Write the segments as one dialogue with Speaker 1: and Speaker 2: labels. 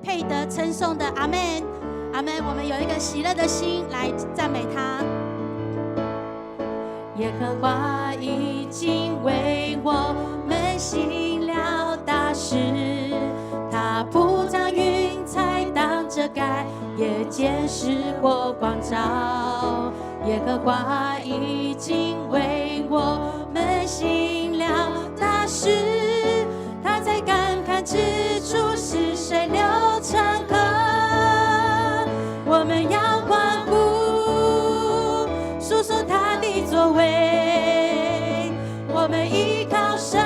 Speaker 1: 配得称颂的，阿们，阿们。我们有一个喜乐的心来赞美他。耶和华已经为我们行了大事，他铺张云彩当遮盖，夜间使火光照。耶和华已经为我们行了大事，他在干旱之处使水流成河。我们要欢呼，诉说他的作为。我们依靠神，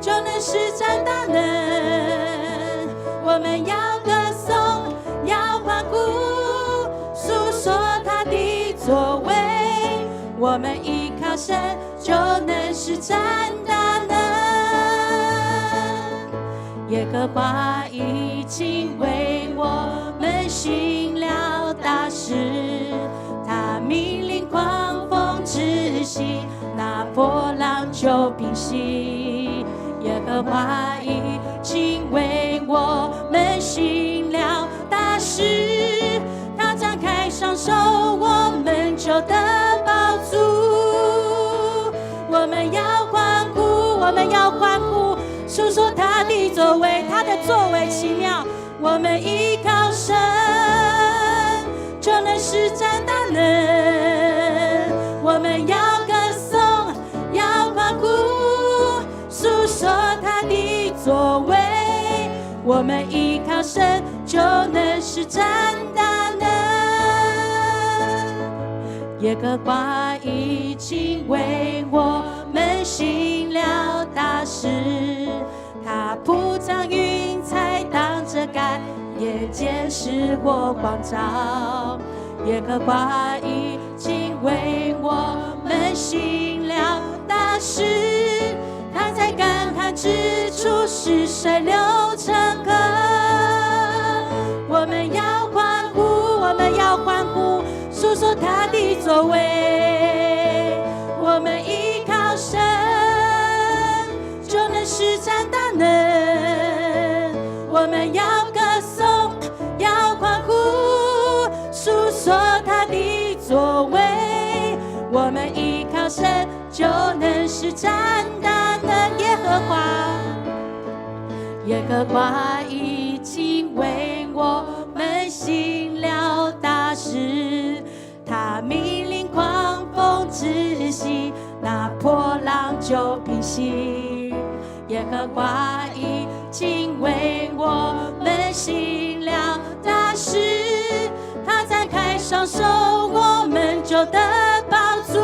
Speaker 1: 就能施展大能。我们要歌颂，要欢呼，诉说他的作为。我们依靠神，就能施展大能。耶和华已经为我们行了大事，他命令狂风止息，那波浪就平息。耶和华已经为我们行了大事，他张开双手，我们就得饱足。我们要欢呼，我们要欢呼，诉说他的作为，他的作为奇妙。我们依靠神，就能施展大能。我们要歌颂，要欢呼，诉说他的作为。我们依靠神，就能施展大能。耶和华已经为我们行了大事，他铺张云彩当遮盖，夜间使火光照。耶和华已经为我们行了大事，他在干旱之处使水流成河。我们要欢呼，我们要欢呼，诉说他的作为。我们依靠神，就能施展大能。我们要歌颂，要欢呼，诉说他的作为。我们依靠神，就能施展大能。耶和华，耶和华已经为我们行了大事，他命令狂风止息，那波浪就平息。耶和华已经为我们行了大事，他展开双手，我们就得饱足。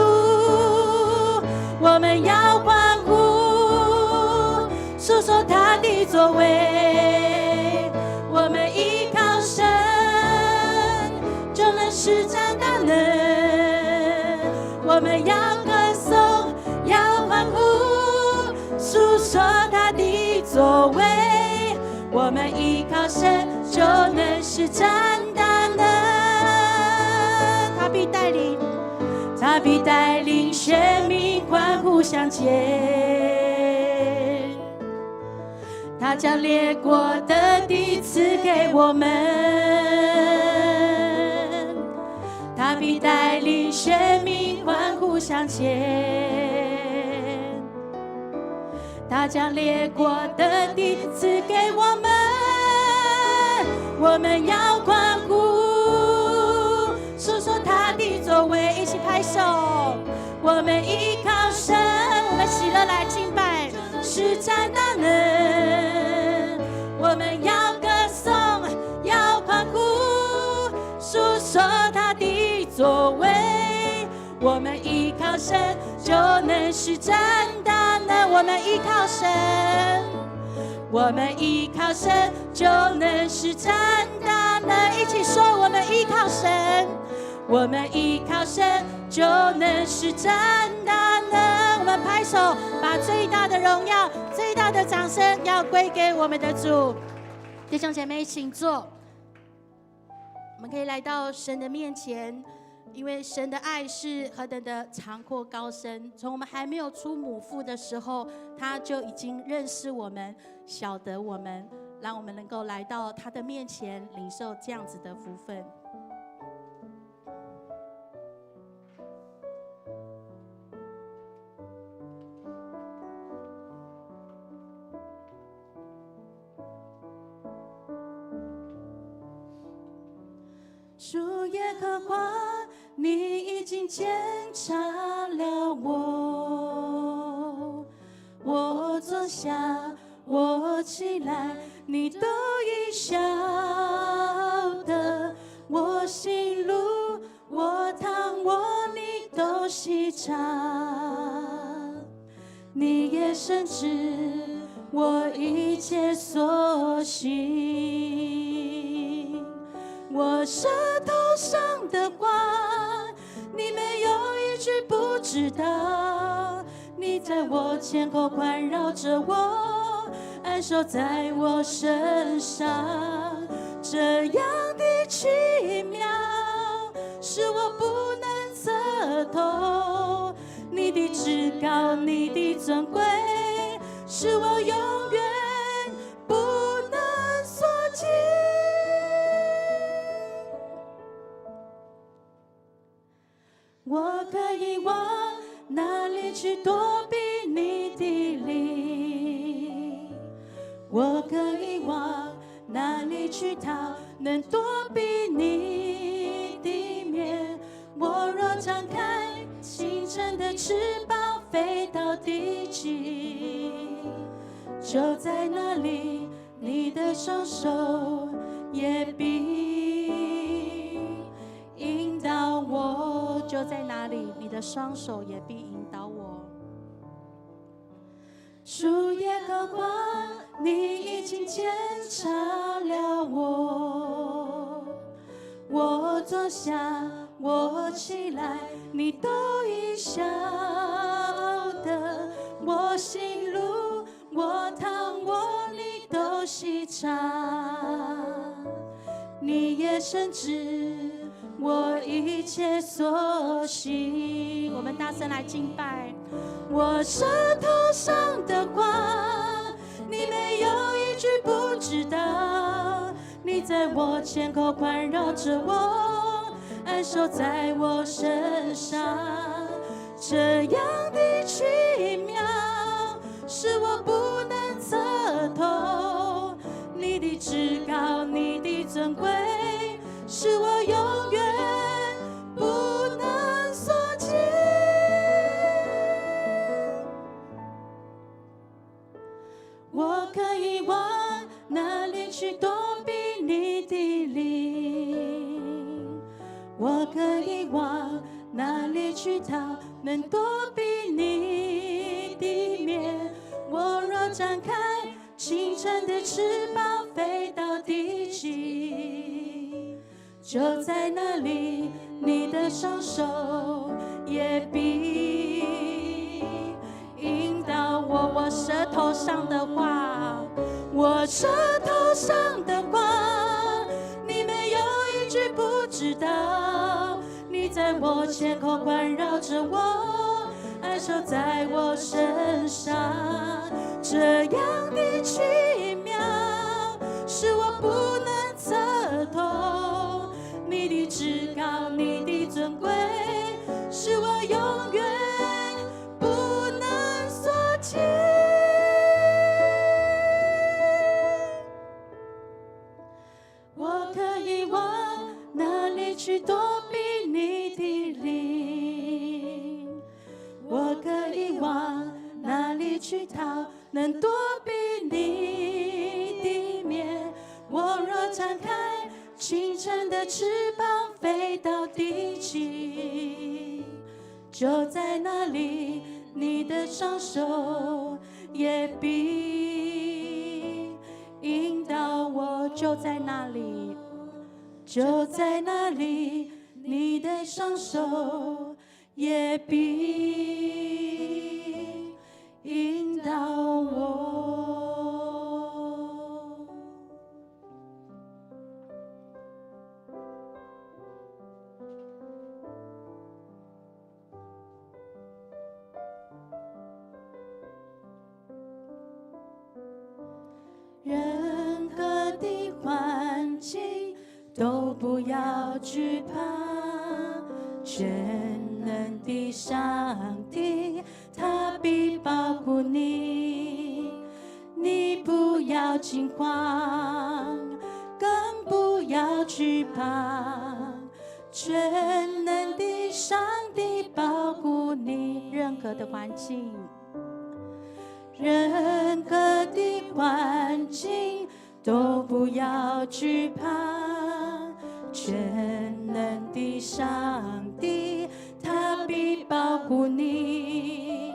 Speaker 1: 我们要欢呼，诉说他的作为。我们依靠神，就能施展大能。我们要歌颂，要欢呼，诉说他的作为。我们依靠神，就能施展大能。他必带领，他必带领选民欢呼向前。他将列国的地赐给我们，他必带领选民欢呼向前。他将列国的地赐给我们，我们要欢呼，诉说他的作为。一起拍手，我们依靠神，我们喜乐来敬拜，施展大能。我们要歌颂，要欢呼，诉说他的作为。我们依靠神，就能施展大能。我们依靠神，我们依靠神，就能施展大能。一起说，我们依靠神，我们依靠神，就能施展大能。我们拍手，把最大的荣耀、最大的掌声要归给我们的主。弟兄姐妹，请坐。我们可以来到神的面前，因为神的爱是何等的长阔高深，从我们还没有出母腹的时候，他就已经认识我们，晓得我们，让我们能够来到他的面前，领受这样子的福分。主耶和华，你已经检查了我，我坐下，我起来，你都已晓得。我行路，我躺卧，你都细察。你也深知我一切所行。我舌头上的话，你没有一句不知道。你在我前后环绕着我，安守在我身上，这样的奇妙是我不能测透。你的至高，你的尊贵，是我永远不能所及。我可以往哪里去躲避你的灵？我可以往哪里去逃，能躲避你的面？我若张开清晨的翅膀，飞到地极，就在那里，你的双手也必引导我。就在哪里，你的双手也必引导我。主耶和华，你已经检查了我，我坐下，我起来，你都已晓得。我行路，我躺卧，你都细察。你也深知我一切所行。我们大声来敬拜。我舌头上的话，你没有一句不知道。你在我前后环绕着我，安守在我身上，这样的奇妙是我不能测透。你的至高，你的尊贵，是我永远不能所及。我可以往哪里去躲避你的灵？我可以往哪里去逃，能躲避你的面？我若张开清晨的翅膀，飞到地极，就在那里，你的双手也必引导我。我舌头上的话，我舌头上的话，你没有一句不知道。你在我前后环绕着我，安守在我身上，这样的奇妙是我不能测透。你的至高，你的尊贵，是我永远不能所及。我可以往哪里去躲避你的灵？我可以往哪里去逃，能躲避你的面？我若张开清晨的翅膀，飞到地极，就在那里，你的双手也必引导我。就在那里，就在那里，你的双手也必引导我。人高的环境都不要惧怕，全能的上帝，他必保护你。你不要惊慌，更不要惧怕，全能的上帝保护你。任何的环境，任何的环境都不要惧怕，全能的上帝，他必保护你。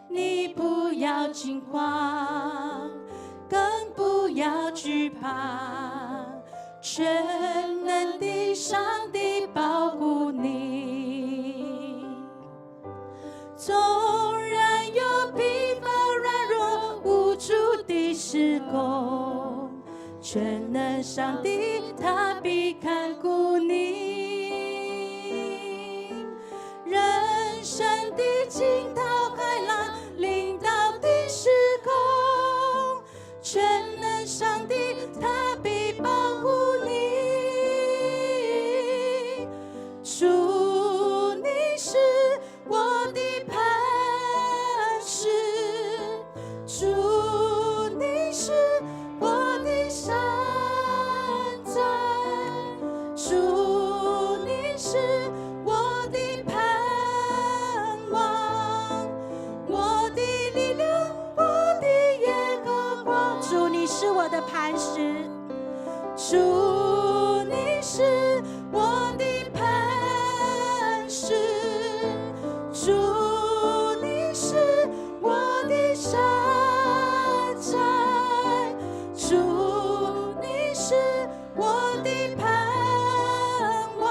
Speaker 1: 你不要惊慌，更不要惧怕，全能的上帝保护你。纵然有疲乏软弱无助的时候，全能上帝他必看顾你。人生的惊涛骇浪临到的时候，全能上帝他必保护你。主，你是我的磐石，主，你是我的山寨，主，你是我的盼望，我的力量，我的耶和华。主，你是我的磐石，主，你是我的磐石，主，你是我的山寨，主，你是我的盼望，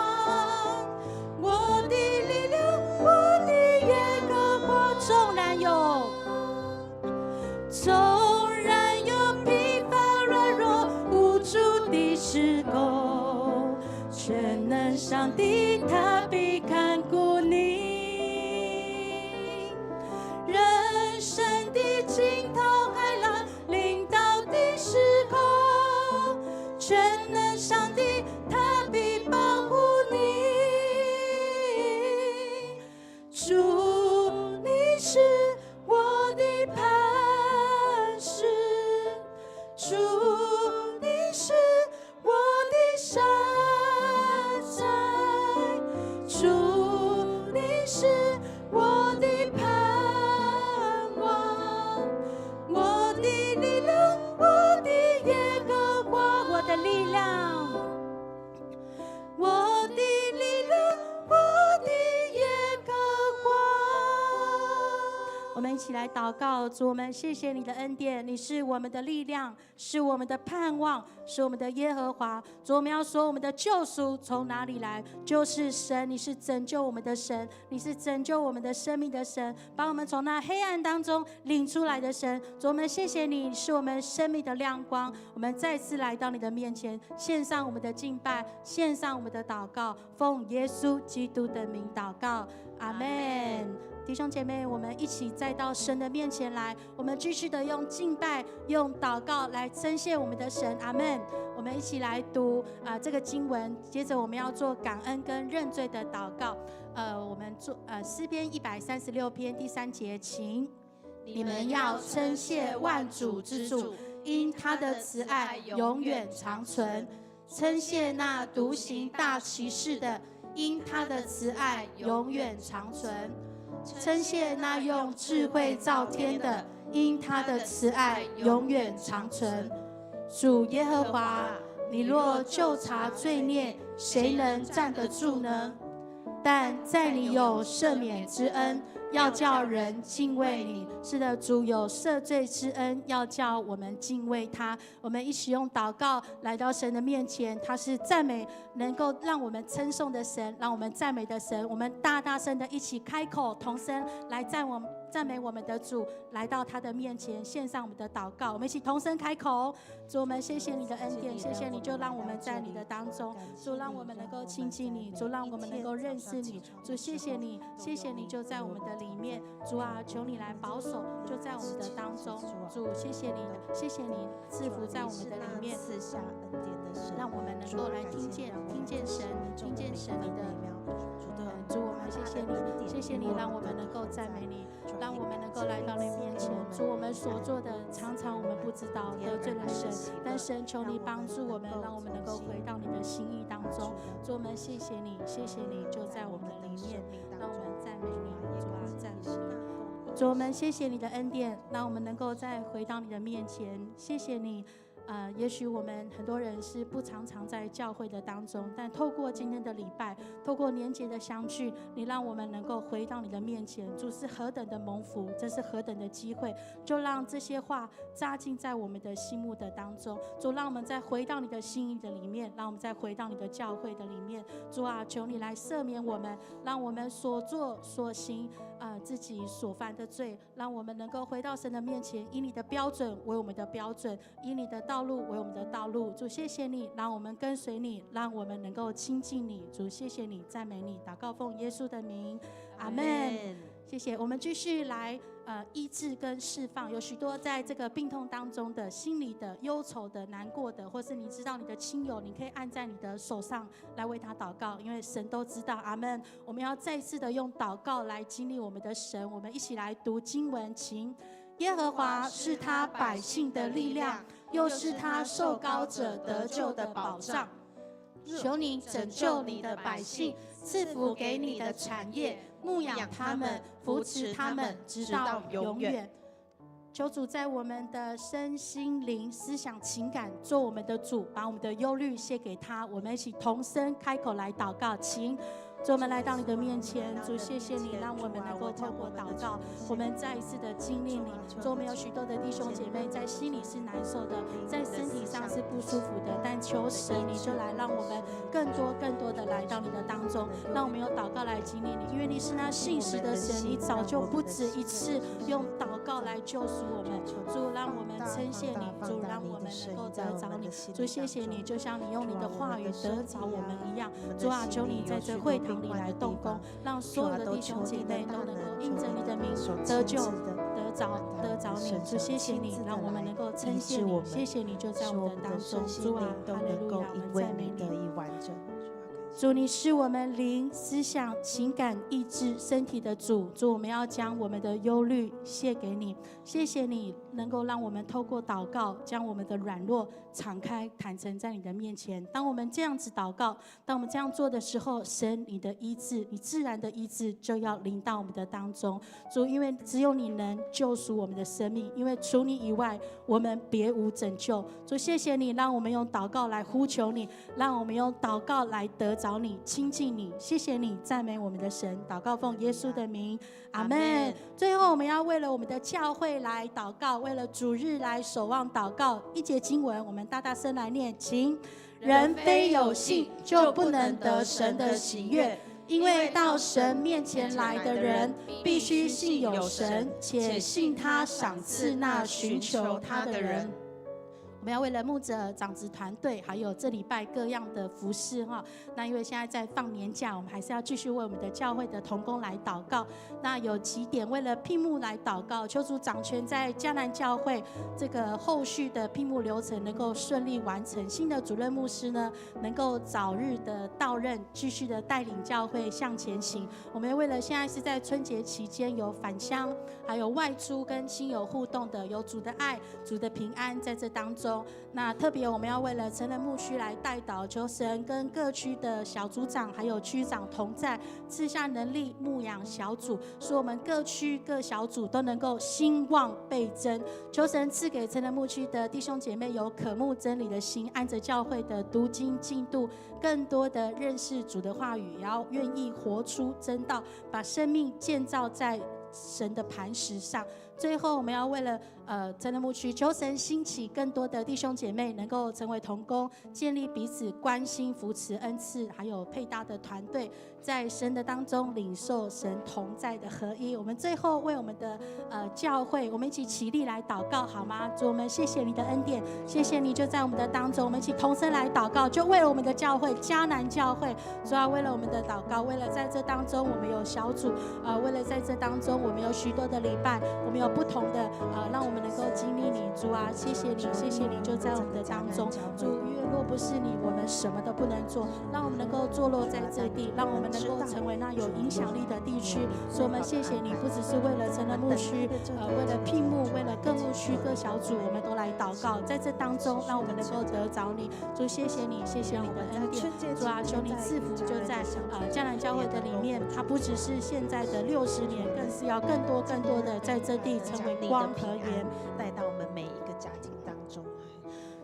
Speaker 1: 我的力量，我的耶和华。纵然有疲乏软弱无助的时候，全能上帝他必看顾你。人生的惊涛骇浪临到的时候，全能上帝他必保护你。主，你是我的磐石，主，你是我的山寨，主，你是我的盼望，我的力量，我的耶和华。我的力量，我的力量，我的耶和华。我们一起来祷告。主，我们谢谢你的恩典，你是我们的力量，是我们的盼望，是我们的耶和华。主，我们要说我们的救赎从哪里来？就是神，你是拯救我们的神，你是拯救我们的生命的神，把我们从那黑暗当中领出来的神。主，我们谢谢你是我们生命的亮光。我们再次来到你的面前，献上我们的敬拜，献上我们的祷告，奉耶稣基督的名祷告，阿们。弟兄姐妹，我们一起再到神的面前来，我们继续的用敬拜、用祷告来称谢我们的神，阿们。我们一起来读这个经文，接着我们要做感恩跟认罪的祷告。我们做诗篇136篇第3节，请你们要称谢万主之主，因他的慈爱永远长存；称谢那独行大奇事的，因他的慈爱永远长存；称谢那用智慧造天的，因他的慈爱永远长存。主耶和华，你若究察罪孽，谁能站得住呢？但在你有赦免之恩，要叫人敬畏你。是的，主有赦罪之恩，要叫我们敬畏他。我们一起用祷告来到神的面前，他是赞美能够让我们称颂的神，让我们赞美的神。我们大大声的一起开口同声来赞美我们的主，来到他的面前，献上我们的祷告。我们一起同声开口，主，我们谢谢你的恩典，谢谢你，就让我们在你的当中，主，让我们能够亲近你，主，让我们能够认识你，主，谢谢你，谢谢你就在我们的里面，主啊，求你来保守，就在我们的当中，主，谢谢你，谢谢你赐福在我们的里面，赐下恩典的神，让我们能够来听见神，听见神你的。主，我们谢谢你，谢谢你，让我们能够赞美你，让我们能够来到你面前。主，我们所做的常常我们不知道得罪了神，但神求你帮助我们，让我们能够回到你的心意当中。主，我们谢谢你，谢谢你就在我们的里面，让我们赞美你，主啊，赞美你。主，我们谢谢你的恩典，让我们能够再回到你的面前。谢谢你。也许我们很多人是不常在教会的当中，但透过今天的礼拜，透过年节的相聚，你让我们能够回到你的面前。主，是何等的蒙福，这是何等的机会，就让这些话扎进在我们的心目的当中。主，让我们再回到你的心意的里面，让我们再回到你的教会的里面。主啊，求你来赦免我们，让我们所做所行自己所犯的罪，让我们能够回到神的面前，以你的标准为我们的标准，以你的道路为我们的道路。主，谢谢你，让我们跟随你，让我们能够亲近你。主，谢谢你，赞美你，祷告奉耶稣的名，阿们。谢谢。我们继续来医治跟释放。有许多在这个病痛当中的心里的忧愁的难过的，或是你知道你的亲友，你可以按在你的手上来为他祷告，因为神都知道。阿们。我们要再次的用祷告来经历我们的神。我们一起来读经文，请。耶和华是他百姓的力量，又是他受膏者得救的保障。求你拯救你的百姓，赐福给你的产业，牧养他们，扶持他们，直到永远。求主在我们的身心灵、思想、情感做我们的主，把我们的忧虑卸给他。我们一起同声开口来祷告，请。主，我们来到你的面前，主，谢谢你让我们能够透过祷告，我们再一次的经历你。主，我们有许多的弟兄姐妹在心里是难受的，在身体上是不舒服的，但求神你就来让我们更多的来到你的当中，让我们有祷告来经历你，因为你是那信实的神，你早就不止一次用祷告来救赎我们。主，让我们称谢你，主，让我们能够得着你。主，谢谢你，就像你用你的话语得着我们一样。主啊，求你在这会堂里来动工，让所有的弟兄姐妹都能够因着你的名得救，得着你。主，谢谢你，让我们能够称谢你，谢谢你就在我们的当中。主啊，哈利路亚，我们赞美你。主，你是我们灵、思想、情感、意志、身体的主。主，我们要将我们的忧虑卸给你。谢谢你能够让我们透过祷告，将我们的软弱敞开、坦诚在你的面前。当我们这样子祷告，当我们这样做的时候，神，你的医治，你自然的医治就要临到我们的当中。主，因为只有你能救赎我们的生命，因为除你以外，我们别无拯救。主，谢谢你，让我们用祷告来呼求你，让我们用祷告来得着你，亲近你。谢谢你，赞美我们的神。祷告奉耶稣的名，阿们。最后，我们要为了我们的教会来祷告，为了主日来守望祷告。一节经文，我们大声来念，请。人非有信，就不能得神的喜悦，因为到神面前来的人，必须信有神，且信他赏赐那寻求他的人。我们要为了牧者、长子团队，还有这礼拜各样的服事哈。那因为现在在放年假，我们还是要继续为我们的教会的同工来祷告。那有几点为了聘牧来祷告，求主掌权在迦南教会这个后续的聘牧流程能够顺利完成。新的主任牧师呢，能够早日的到任，继续的带领教会向前行。我们为了现在是在春节期间有返乡，还有外出跟亲友互动的，有主的爱、主的平安在这当中。那特别我们要为了成人牧区来代祷，求神跟各区的小组长还有区长同在，赐下能力牧养小组，使我们各区各小组都能够兴旺倍增。求神赐给成人牧区的弟兄姐妹有渴慕真理的心，按着教会的读经进度，更多的认识主的话语，也要愿意活出真道，把生命建造在神的磐石上。最后，我们要为了真人牧区，求神兴起更多的弟兄姐妹能够成为同工，建立彼此关心、扶持、恩赐，还有配搭的团队，在神的当中领受神同在的合一。我们最后为我们的教会，我们一起起立来祷告，好吗？主，我们谢谢你的恩典，谢谢你就在我们的当中，我们一起同声来祷告，就为了我们的教会迦南教会，主要为了我们的祷告，为了在这当中我们有小组，为了在这当中我们有许多的礼拜，我们有不同的让我们能够经历你。主啊，谢谢你，谢谢你就在我们的当中。主，若不是你，我们什么都不能做。让我们能够坐落在这地，让我们能够成为那有影响力的地区。所以我们谢谢你，不只是为了成人牧区，为了聘牧，为了各牧区各小组，我们都来祷告。在这当中，让我们能够得着你。主，谢谢你，谢谢你的恩典。主啊，求你赐福就在迦南教会的里面，它不只是现在的60年，更是要更多的在这地成为光和盐，
Speaker 2: 带到我们每一个家庭当中。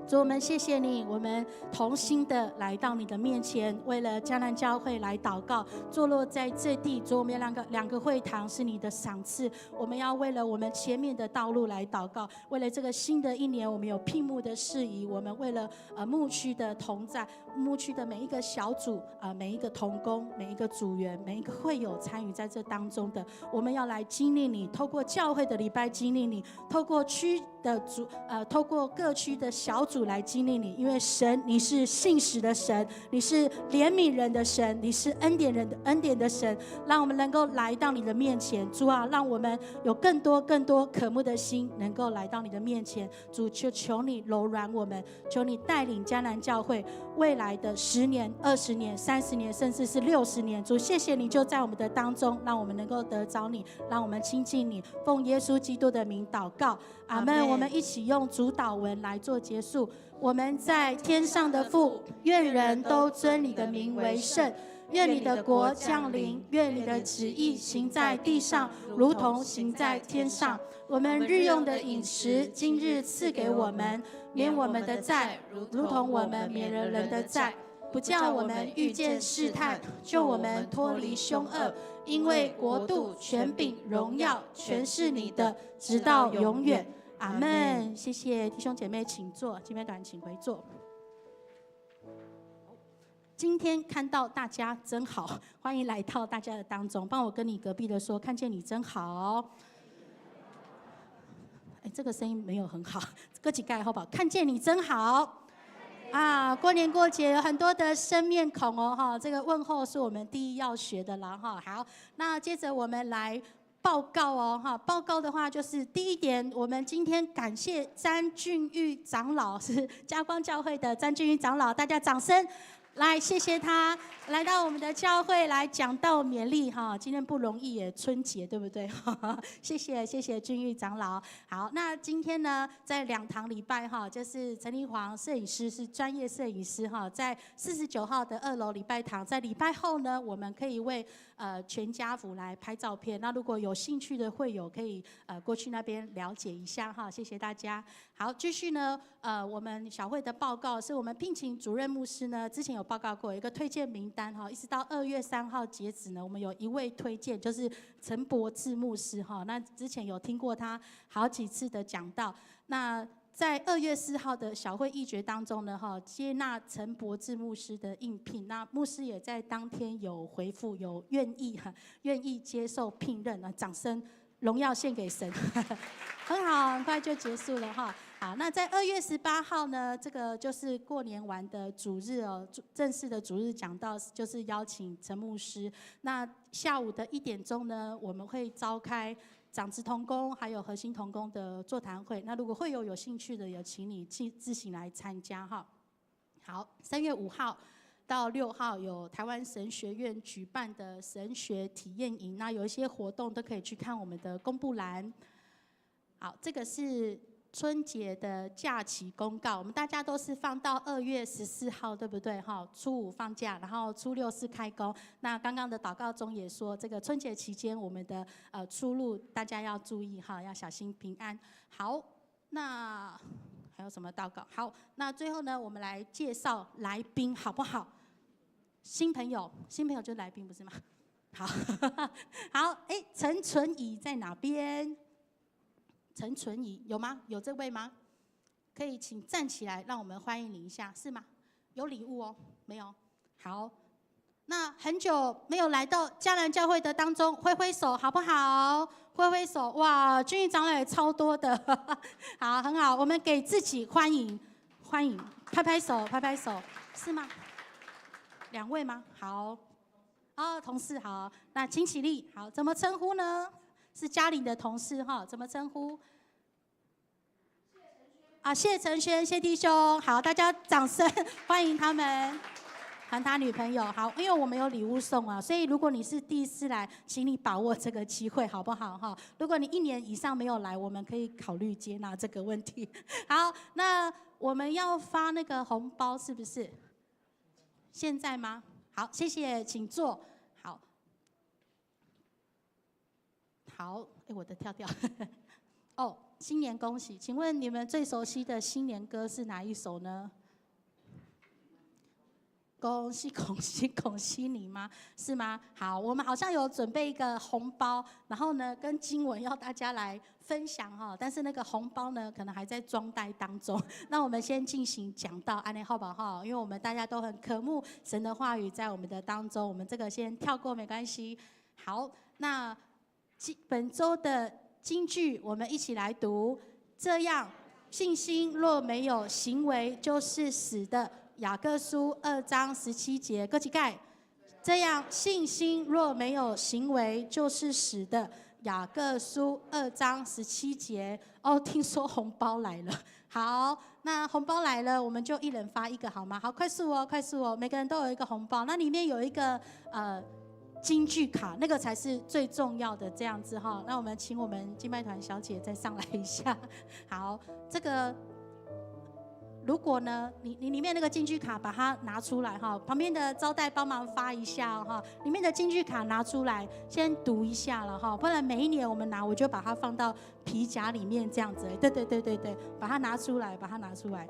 Speaker 1: 主，我们谢谢你，我们同心的来到你的面前，为了迦南教会来祷告，坐落在这地。主，我们两个会堂是你的赏赐，我们要为了我们前面的道路来祷告，为了这个新的一年，我们有聘牧的事宜，我们为了牧区的同在，牧区的每一个小组每一个同工，每一个组员，每一个会友参与在这当中的，我们要来经历你，透过教会的礼拜经历你，透过区的透过各区的小组来经历你，因为神，你是信实的神，你是怜悯人的神，你是恩典的神，让我们能够来到你的面前。主啊，让我们有更多渴慕的心，能够来到你的面前。主，求你柔软我们，求你带领迦南教会未来的10年、20年、30年，甚至是60年。主，谢谢你就在我们的当中，让我们能够得着你，让我们亲近你。奉耶稣基督的名祷告，阿们。我们一起用主祷文来做结束。我们在天上的父，愿人都尊你的名为圣。愿你的国降临，愿你的旨意行在地上，如同行在天上。我们日用的饮食，今日赐给我们，免我们的债，如同我们免了人的债。不叫我们遇见试探，救我们脱离凶恶。因为国度、权柄、荣耀，全是你的，直到永远。阿们。谢谢弟兄姐妹，请坐。今天短请回座。今天看到大家真好，欢迎来到大家的当中。帮我跟你隔壁的说，看见你真好。这个声音没有很好，哥几盖好不好？看见你真好。啊，过年过节有很多的生面孔哦，哈，这个问候是我们第一要学的啦，哈。好，那接着我们来报告哦，哈，报告的话就是第一点，我们今天感谢詹俊玉长老，是嘉光教会的詹俊玉长老，大家掌声。来，谢谢他来到我们的教会来讲道勉励哈，今天不容易耶，春节对不对？谢谢俊玉长老。好，那今天呢，在2堂礼拜哈，就是陈立煌摄影师是专业摄影师哈，在49号的2楼礼拜堂，在礼拜后呢，我们可以为全家福来拍照片。那如果有兴趣的会友可以过去那边了解一下哈，谢谢大家。好，继续呢，我们小会的报告是我们聘请主任牧师呢，之前有报告过有一个推荐名单哈，一直到2月3号截止呢，我们有1位推荐，就是陈柏志牧师哈。那之前有听过他好几次的讲道，那在2月4号的小会议决当中呢，哈，接纳陈柏志牧师的应聘，那牧师也在当天有回复，有愿意接受聘任啊，掌声荣耀献给神，很好，很快就结束了哈。好，那在2月18号呢，这个就是过年完的主日哦，正式的主日讲道就是邀请陈牧师。那下午的1点钟呢，我们会召开长子同工还有核心同工的座谈会。那如果会有兴趣的，有请你自行来参加哈。好，3月5号到6号有台湾神学院举办的神学体验营，那有一些活动都可以去看我们的公布栏。好，这个是春节的假期公告，我们大家都是放到2月14号，对不对？哈，初5放假，然后初6是开工。那刚刚的祷告中也说，这个春节期间我们的出入大家要注意哈，要小心平安。好，那还有什么祷告？好，那最后呢，我们来介绍来宾好不好？新朋友就是来宾不是吗？好，好，陈纯怡在哪边？
Speaker 3: 陈纯仪有吗？有这位吗？可以请站起来，让我们欢迎你一下，是吗？有礼物哦，没有？好，那很久没有来到迦南教会的当中，挥挥手好不好？挥挥手，哇，君毅长老也超多的，好，很好，我们给自己欢迎，欢迎，拍拍手，拍拍手，是吗？2位吗？好，哦，同事好，那请起立，好，怎么称呼呢？是嘉玲的同事哈，怎么称呼？啊，谢承轩，谢弟兄，好，大家掌声欢迎他们，还他女朋友，好，因为我们有礼物送啊，所以如果你是第一次来，请你把握这个机会，好不好哈？如果你1年以上没有来，我们可以考虑接纳这个问题。好，那我们要发那个红包是不是？现在吗？好，谢谢，请坐。好，好，哎，我的跳掉。哦，新年恭喜！请问你们最熟悉的新年歌是哪一首呢？恭喜恭喜恭喜你吗？是吗？好，我们好像有准备一个红包，然后呢，跟经文要大家来分享哈。但是那个红包呢，可能还在装袋当中。那我们先进行讲道，安内好不好？因为我们大家都很渴慕神的话语在我们的当中，我们这个先跳过没关系。好，那本周的金句，我们一起来读。这样，信心若没有行为，就是死的。雅各书2章17节，各起盖。这样，信心若没有行为，就是死的。雅各书2章17节。哦，听说红包来了。好，那红包来了，我们就一人发一个好吗？好，快速哦，快速哦，每个人都有一个红包。那里面有一个金句卡，那个才是最重要的，这样子哈。那我们请我们敬拜团小姐再上来一下。好，这个如果呢，你里面那个金句卡把它拿出来哈，旁边的招待帮忙发一下哈，里面的金句卡拿出来，先读一下了哈，不然每一年我们拿，我就把它放到皮夹里面这样子。对，把它拿出来，把它拿出来。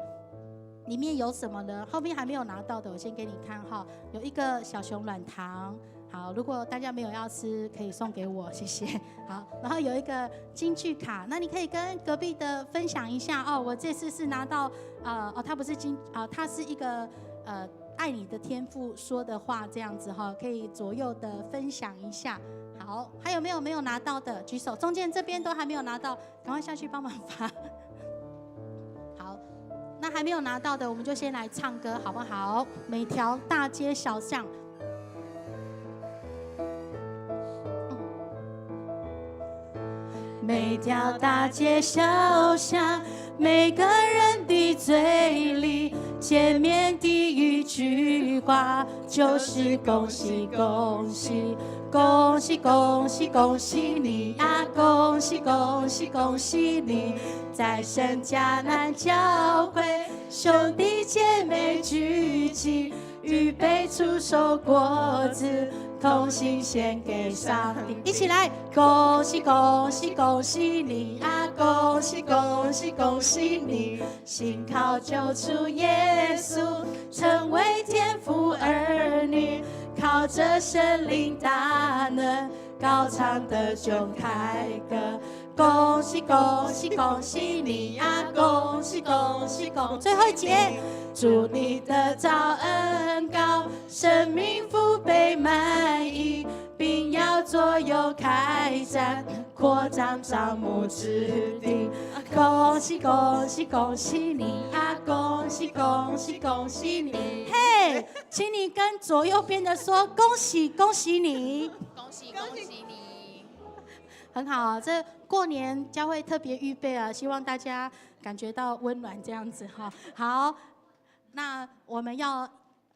Speaker 3: 里面有什么呢？后面还没有拿到的，我先给你看哈，有一个小熊软糖。好，如果大家没有要吃，可以送给我，谢谢。好，然后有一个金句卡，那你可以跟隔壁的分享一下哦。我这次是拿到它不是它是一个爱你的天父说的话，这样子哈，可以左右的分享一下。好，还有没有拿到的举手？中间这边都还没有拿到，赶快下去帮忙发。好，那还没有拿到的，我们就先来唱歌好不好？每条大街小巷。每条大街小巷，每个人的嘴里，见面第一句话就是恭喜恭喜，恭喜恭喜恭喜你啊！恭喜恭喜恭喜你，在神迦南教会，兄弟姐妹聚集，预备出手果子。同心献给上帝，一起来！恭喜恭喜恭喜你啊！恭喜恭喜恭喜你，信靠救主耶稣，成为天父儿女，靠着圣灵大能，高唱的就开歌。恭喜恭喜恭喜你啊！恭喜恭喜恭喜！最后一节，祝你得着恩膏，生命福杯满溢，并要左右开展，扩张帐幕之地。恭喜恭喜恭喜你啊！恭喜恭喜恭喜你！嘿，请你跟左右边的说恭喜恭喜你，
Speaker 2: 恭喜恭喜你。
Speaker 3: 很好，这过年教会特别预备啊，希望大家感觉到温暖这样子哈。好，那我们要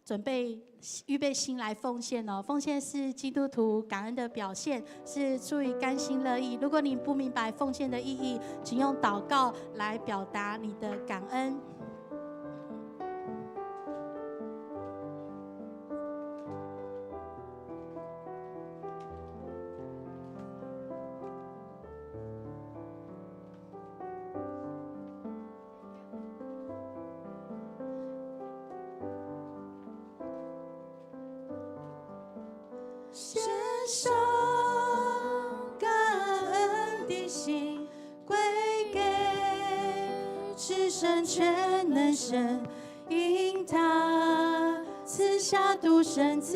Speaker 3: 准备预备心来奉献哦。奉献是基督徒感恩的表现，是出于甘心乐意。如果你不明白奉献的意义，请用祷告来表达你的感恩。献上感恩的心，归
Speaker 1: 至神全能神因他赐下独生子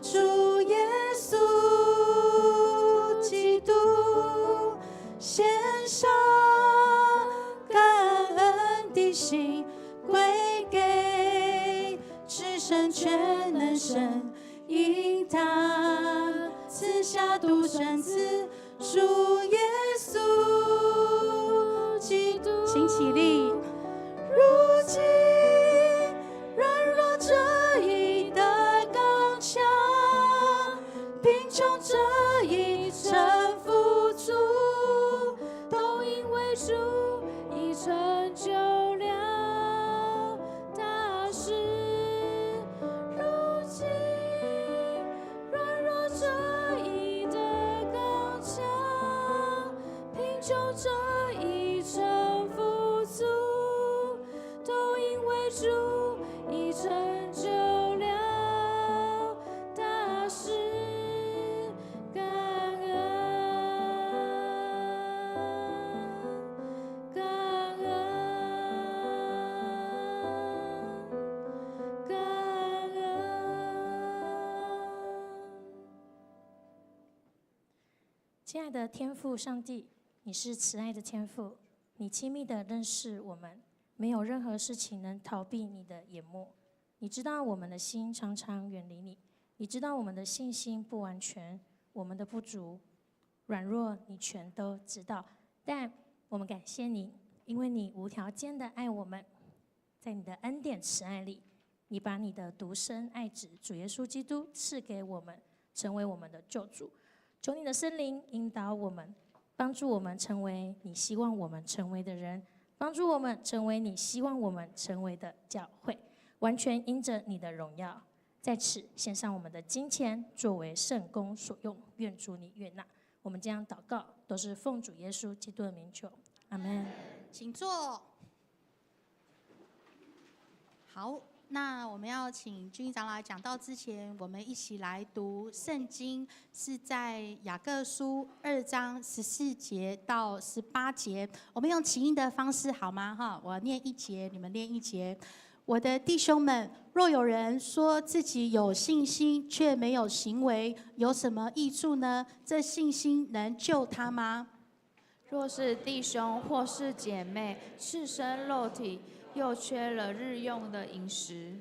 Speaker 1: 主耶稣基督，献上感恩的心归给至神全能神，因他赐下独生子主耶稣基督。请起立。如今软弱这一的刚强，贫穷这一臣服主，
Speaker 4: 都因为主已成就了大事。如今软弱这一的刚强，贫穷这一臣服主，都因为主已成就了大事。感恩，感恩，感恩。
Speaker 5: 亲爱的天父上帝，你是慈爱的天父，你亲密地认识我们，没有任何事情能逃避你的眼目。你知道我们的心常常远离你，你知道我们的信心不完全，我们的不足、软弱，你全都知道。但我们感谢你，因为你无条件的爱我们，在你的恩典慈爱里，你把你的独生爱子主耶稣基督赐给我们，成为我们的救主。求你的圣灵引导我们，帮助我们成为你希望我们成为的人，帮助我们成为你希望我们成为的教会，完全因着你的荣耀。在此献上我们的金钱，作为圣工所用，愿主你悦纳。我们将祷告都是奉主耶稣基督的名求，阿们。
Speaker 3: 请坐。好，那我们要请君长老讲道之前，我们一起来读圣经，是在雅各书2章14节到18节。我们用起音的方式好吗？哈，我念1节，你们念1节。我的弟兄们，若有人说自己有信心，却没有行为，有什么益处呢？这信心能救他吗？
Speaker 4: 若是弟兄或是姐妹赤身肉体，又缺了日用的饮食，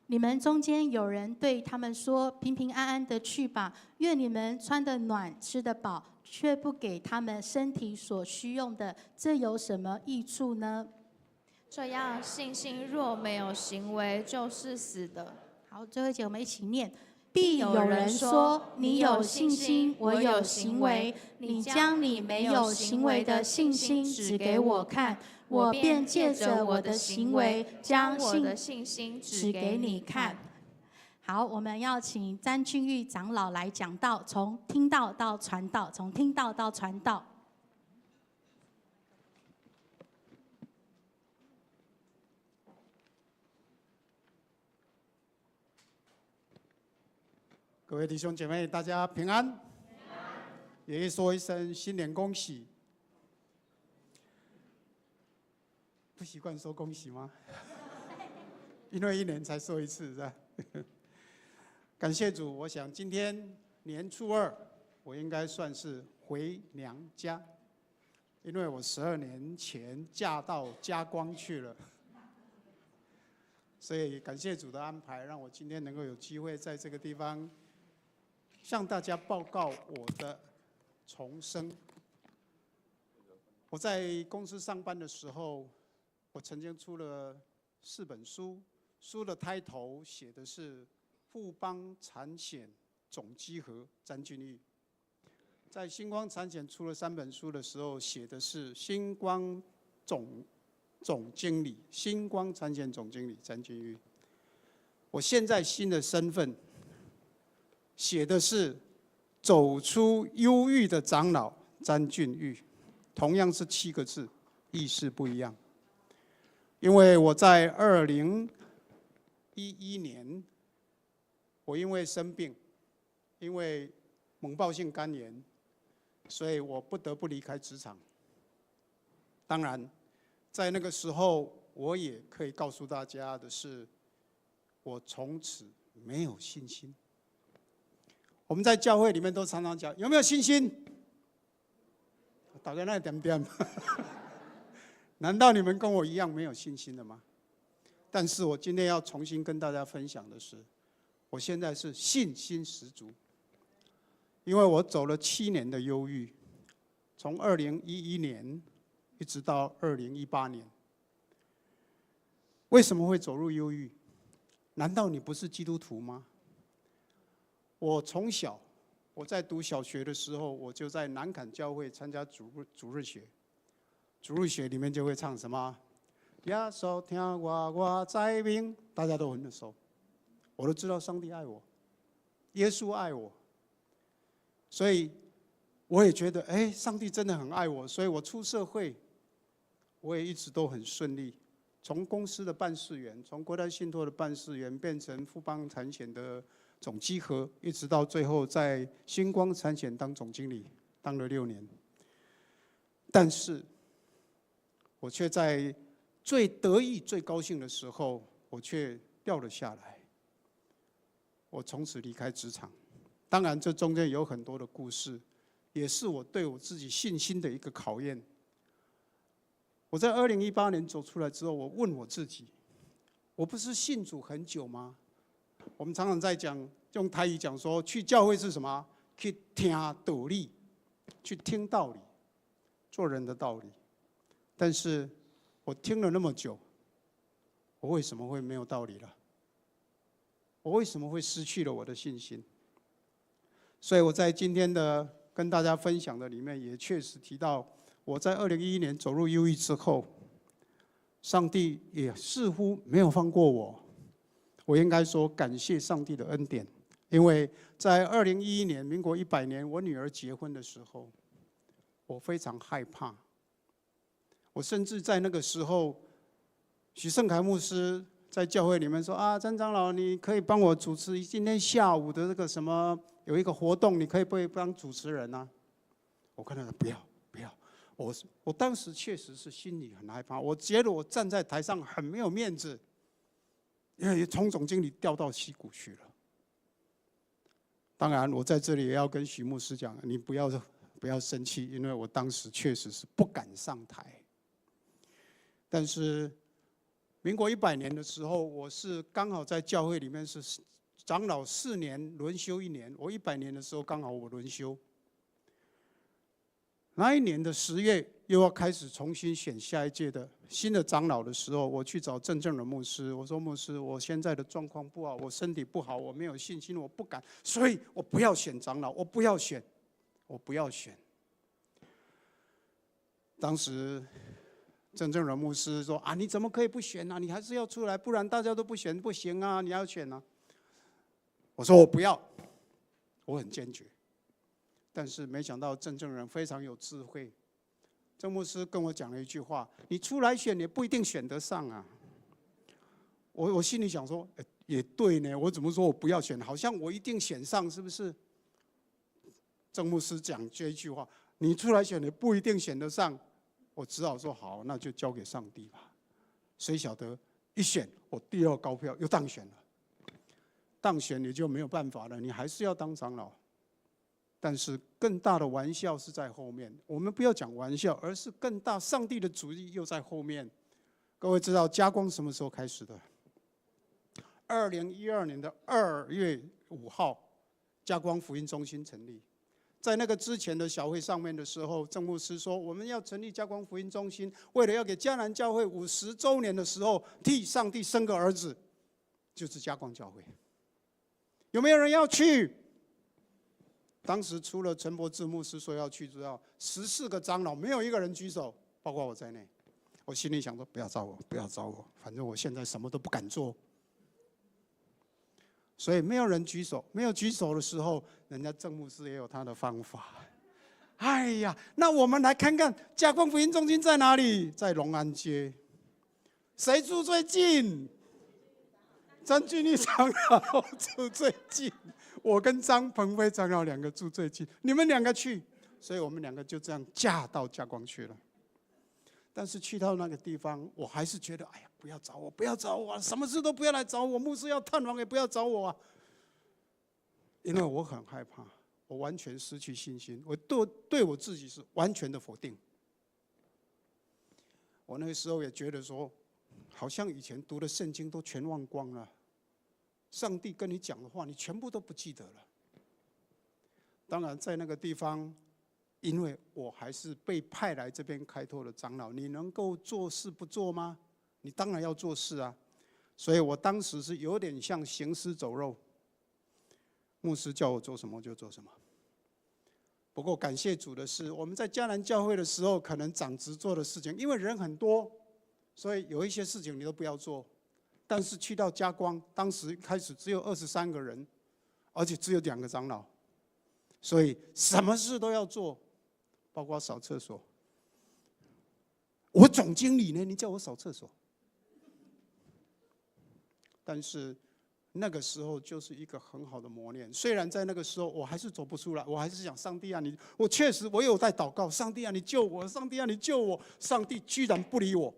Speaker 3: 你们中间有人对他们说：“平平安安的去吧，愿你们穿得暖，吃得饱，却不给他们身体所需用的，这有什么益处呢？”
Speaker 4: 这样信心若没有行为，就是死的。
Speaker 3: 好，最后一节我们一起念。必有人说：“你有信心，我有行为。你将你没有行为的信心指给我看，我便借着我的行为，将
Speaker 4: 我的信心指给你看。”
Speaker 3: 好，我们要请詹俊玉长老来讲道，从听道到传道，从听道到传道。
Speaker 6: 各位弟兄姐妹，大家平安，也说一声新年恭喜。不习惯说恭喜吗？因为1年才说一次，是吧？感谢主，我想今天年初2，我应该算是回娘家，因为我12年前嫁到嘉光去了，所以感谢主的安排，让我今天能够有机会在这个地方向大家报告我的重生。我在公司上班的时候，我曾经出了4本书，书的开头写的是富邦产险总稽核詹俊玉。在星光产险出了3本书的时候，写的是星光总经理，星光产险总经理詹俊玉。我现在新的身份写的是走出忧郁的长老詹俊玉，同样是7个字，意思不一样。因为我在2011年，我因为生病，因为猛暴性肝炎，所以我不得不离开职场。当然，在那个时候，我也可以告诉大家的是，我从此没有信心。我们在教会里面都常常讲，有没有信心？大概那点点。难道你们跟我一样没有信心的吗？但是我今天要重新跟大家分享的是，我现在是信心十足，因为我走了7年的忧郁，从2011年一直到2018年。为什么会走入忧郁？难道你不是基督徒吗？我从小，我在读小学的时候，我就在南崁教会参加主日学。主日学里面就会唱什么？耶稣听我在明，大家都很熟，我都知道上帝爱我，耶稣爱我，所以我也觉得，上帝真的很爱我，所以我出社会，我也一直都很顺利。从公司的办事员，从国泰信托的办事员，变成富邦产险的总稽核，一直到最后在星光产险当总经理，当了6年。但是，我却在最得意、最高兴的时候，我却掉了下来。我从此离开职场。当然，这中间有很多的故事，也是我对我自己信心的一个考验。我在2018年走出来之后，我问我自己：我不是信主很久吗？我们常常在讲，用台语讲说，去教会是什么？去听道理，去听道理，做人的道理。但是我听了那么久，我为什么会没有道理了？我为什么会失去了我的信心？所以我在今天的跟大家分享的里面，也确实提到，我在2011年走入忧郁之后，上帝也似乎没有放过我。我应该说感谢上帝的恩典，因为在2011年，民国100年，我女儿结婚的时候，我非常害怕。我甚至在那个时候，许胜凯牧师在教会里面说：“啊，詹长老，你可以帮我主持今天下午的这个什么有一个活动，你可以不可以当主持人啊？”我跟他说：“不要，不要。”我当时确实是心里很害怕，我觉得我站在台上很没有面子，因为从总经理调到溪谷去了。当然，我在这里也要跟许牧师讲，你不要生气，因为我当时确实是不敢上台。但是，民国100年的时候，我是刚好在教会里面是长老4年轮休1年，我100年的时候刚好我轮休。那一年的10月又要开始重新选下一届的新的长老的时候，我去找郑正仁牧师，我说：“牧师，我现在的状况不好，我身体不好，我没有信心，我不敢，所以我不要选长老，我不要选，我不要选。”当时郑正仁牧师说：“啊，你怎么可以不选啊？你还是要出来，不然大家都不选不行啊！你要选啊！”我说：“我不要，我很坚决。”但是没想到郑正仁非常有智慧，郑牧师跟我讲了一句话：“你出来选也不一定选得上啊。”我心里想说：“也对呢，我怎么说我不要选？好像我一定选上，是不是？”郑牧师讲这一句话：“你出来选也不一定选得上。”我只好说：“好，那就交给上帝吧。”谁晓得一选，我第2高票又当选了。当选也就没有办法了，你还是要当长老。但是更大的玩笑是在后面，我们不要讲玩笑，而是更大，上帝的主意又在后面。各位知道嘉光什么时候开始的？2012年的2月5号，嘉光福音中心成立。在那个之前的小会上面的时候，郑牧师说，我们要成立嘉光福音中心，为了要给迦南教会50周年的时候，替上帝生个儿子，就是嘉光教会。有没有人要去？当时除了陈伯志牧师说要去之外，14个长老没有一个人举手，包括我在内。我心里想说：不要找我，不要找我，反正我现在什么都不敢做。所以没有人举手，没有举手的时候，人家郑牧师也有他的方法。哎呀，那我们来看看嘉光福音中心在哪里？在龙安街。谁住最近？张俊义长老住最近。我跟张鹏飞长老2个住最近，你们2个去，所以我们2个就这样嫁到嘉光去了。但是去到那个地方，我还是觉得，哎呀，不要找我，不要找我，什么事都不要来找我，牧师要探访也不要找我啊，因为我很害怕，我完全失去信心，我对我自己是完全的否定。我那个时候也觉得说，好像以前读的圣经都全忘光了，上帝跟你讲的话，你全部都不记得了。当然，在那个地方，因为我还是被派来这边开拓的长老，你能够做事不做吗？你当然要做事啊。所以我当时是有点像行尸走肉，牧师叫我做什么就做什么。不过感谢主的是，我们在迦南教会的时候，可能长职做的事情，因为人很多，所以有一些事情你都不要做。但是去到嘉光，当时开始只有23个人，而且只有2个长老，所以什么事都要做，包括扫厕所。我总经理呢，你叫我扫厕所？但是那个时候就是一个很好的磨练。虽然在那个时候我还是走不出来，我还是想上帝啊，我确实我有在祷告，上帝啊，你救我，上帝啊，你救我。上帝居然不理我，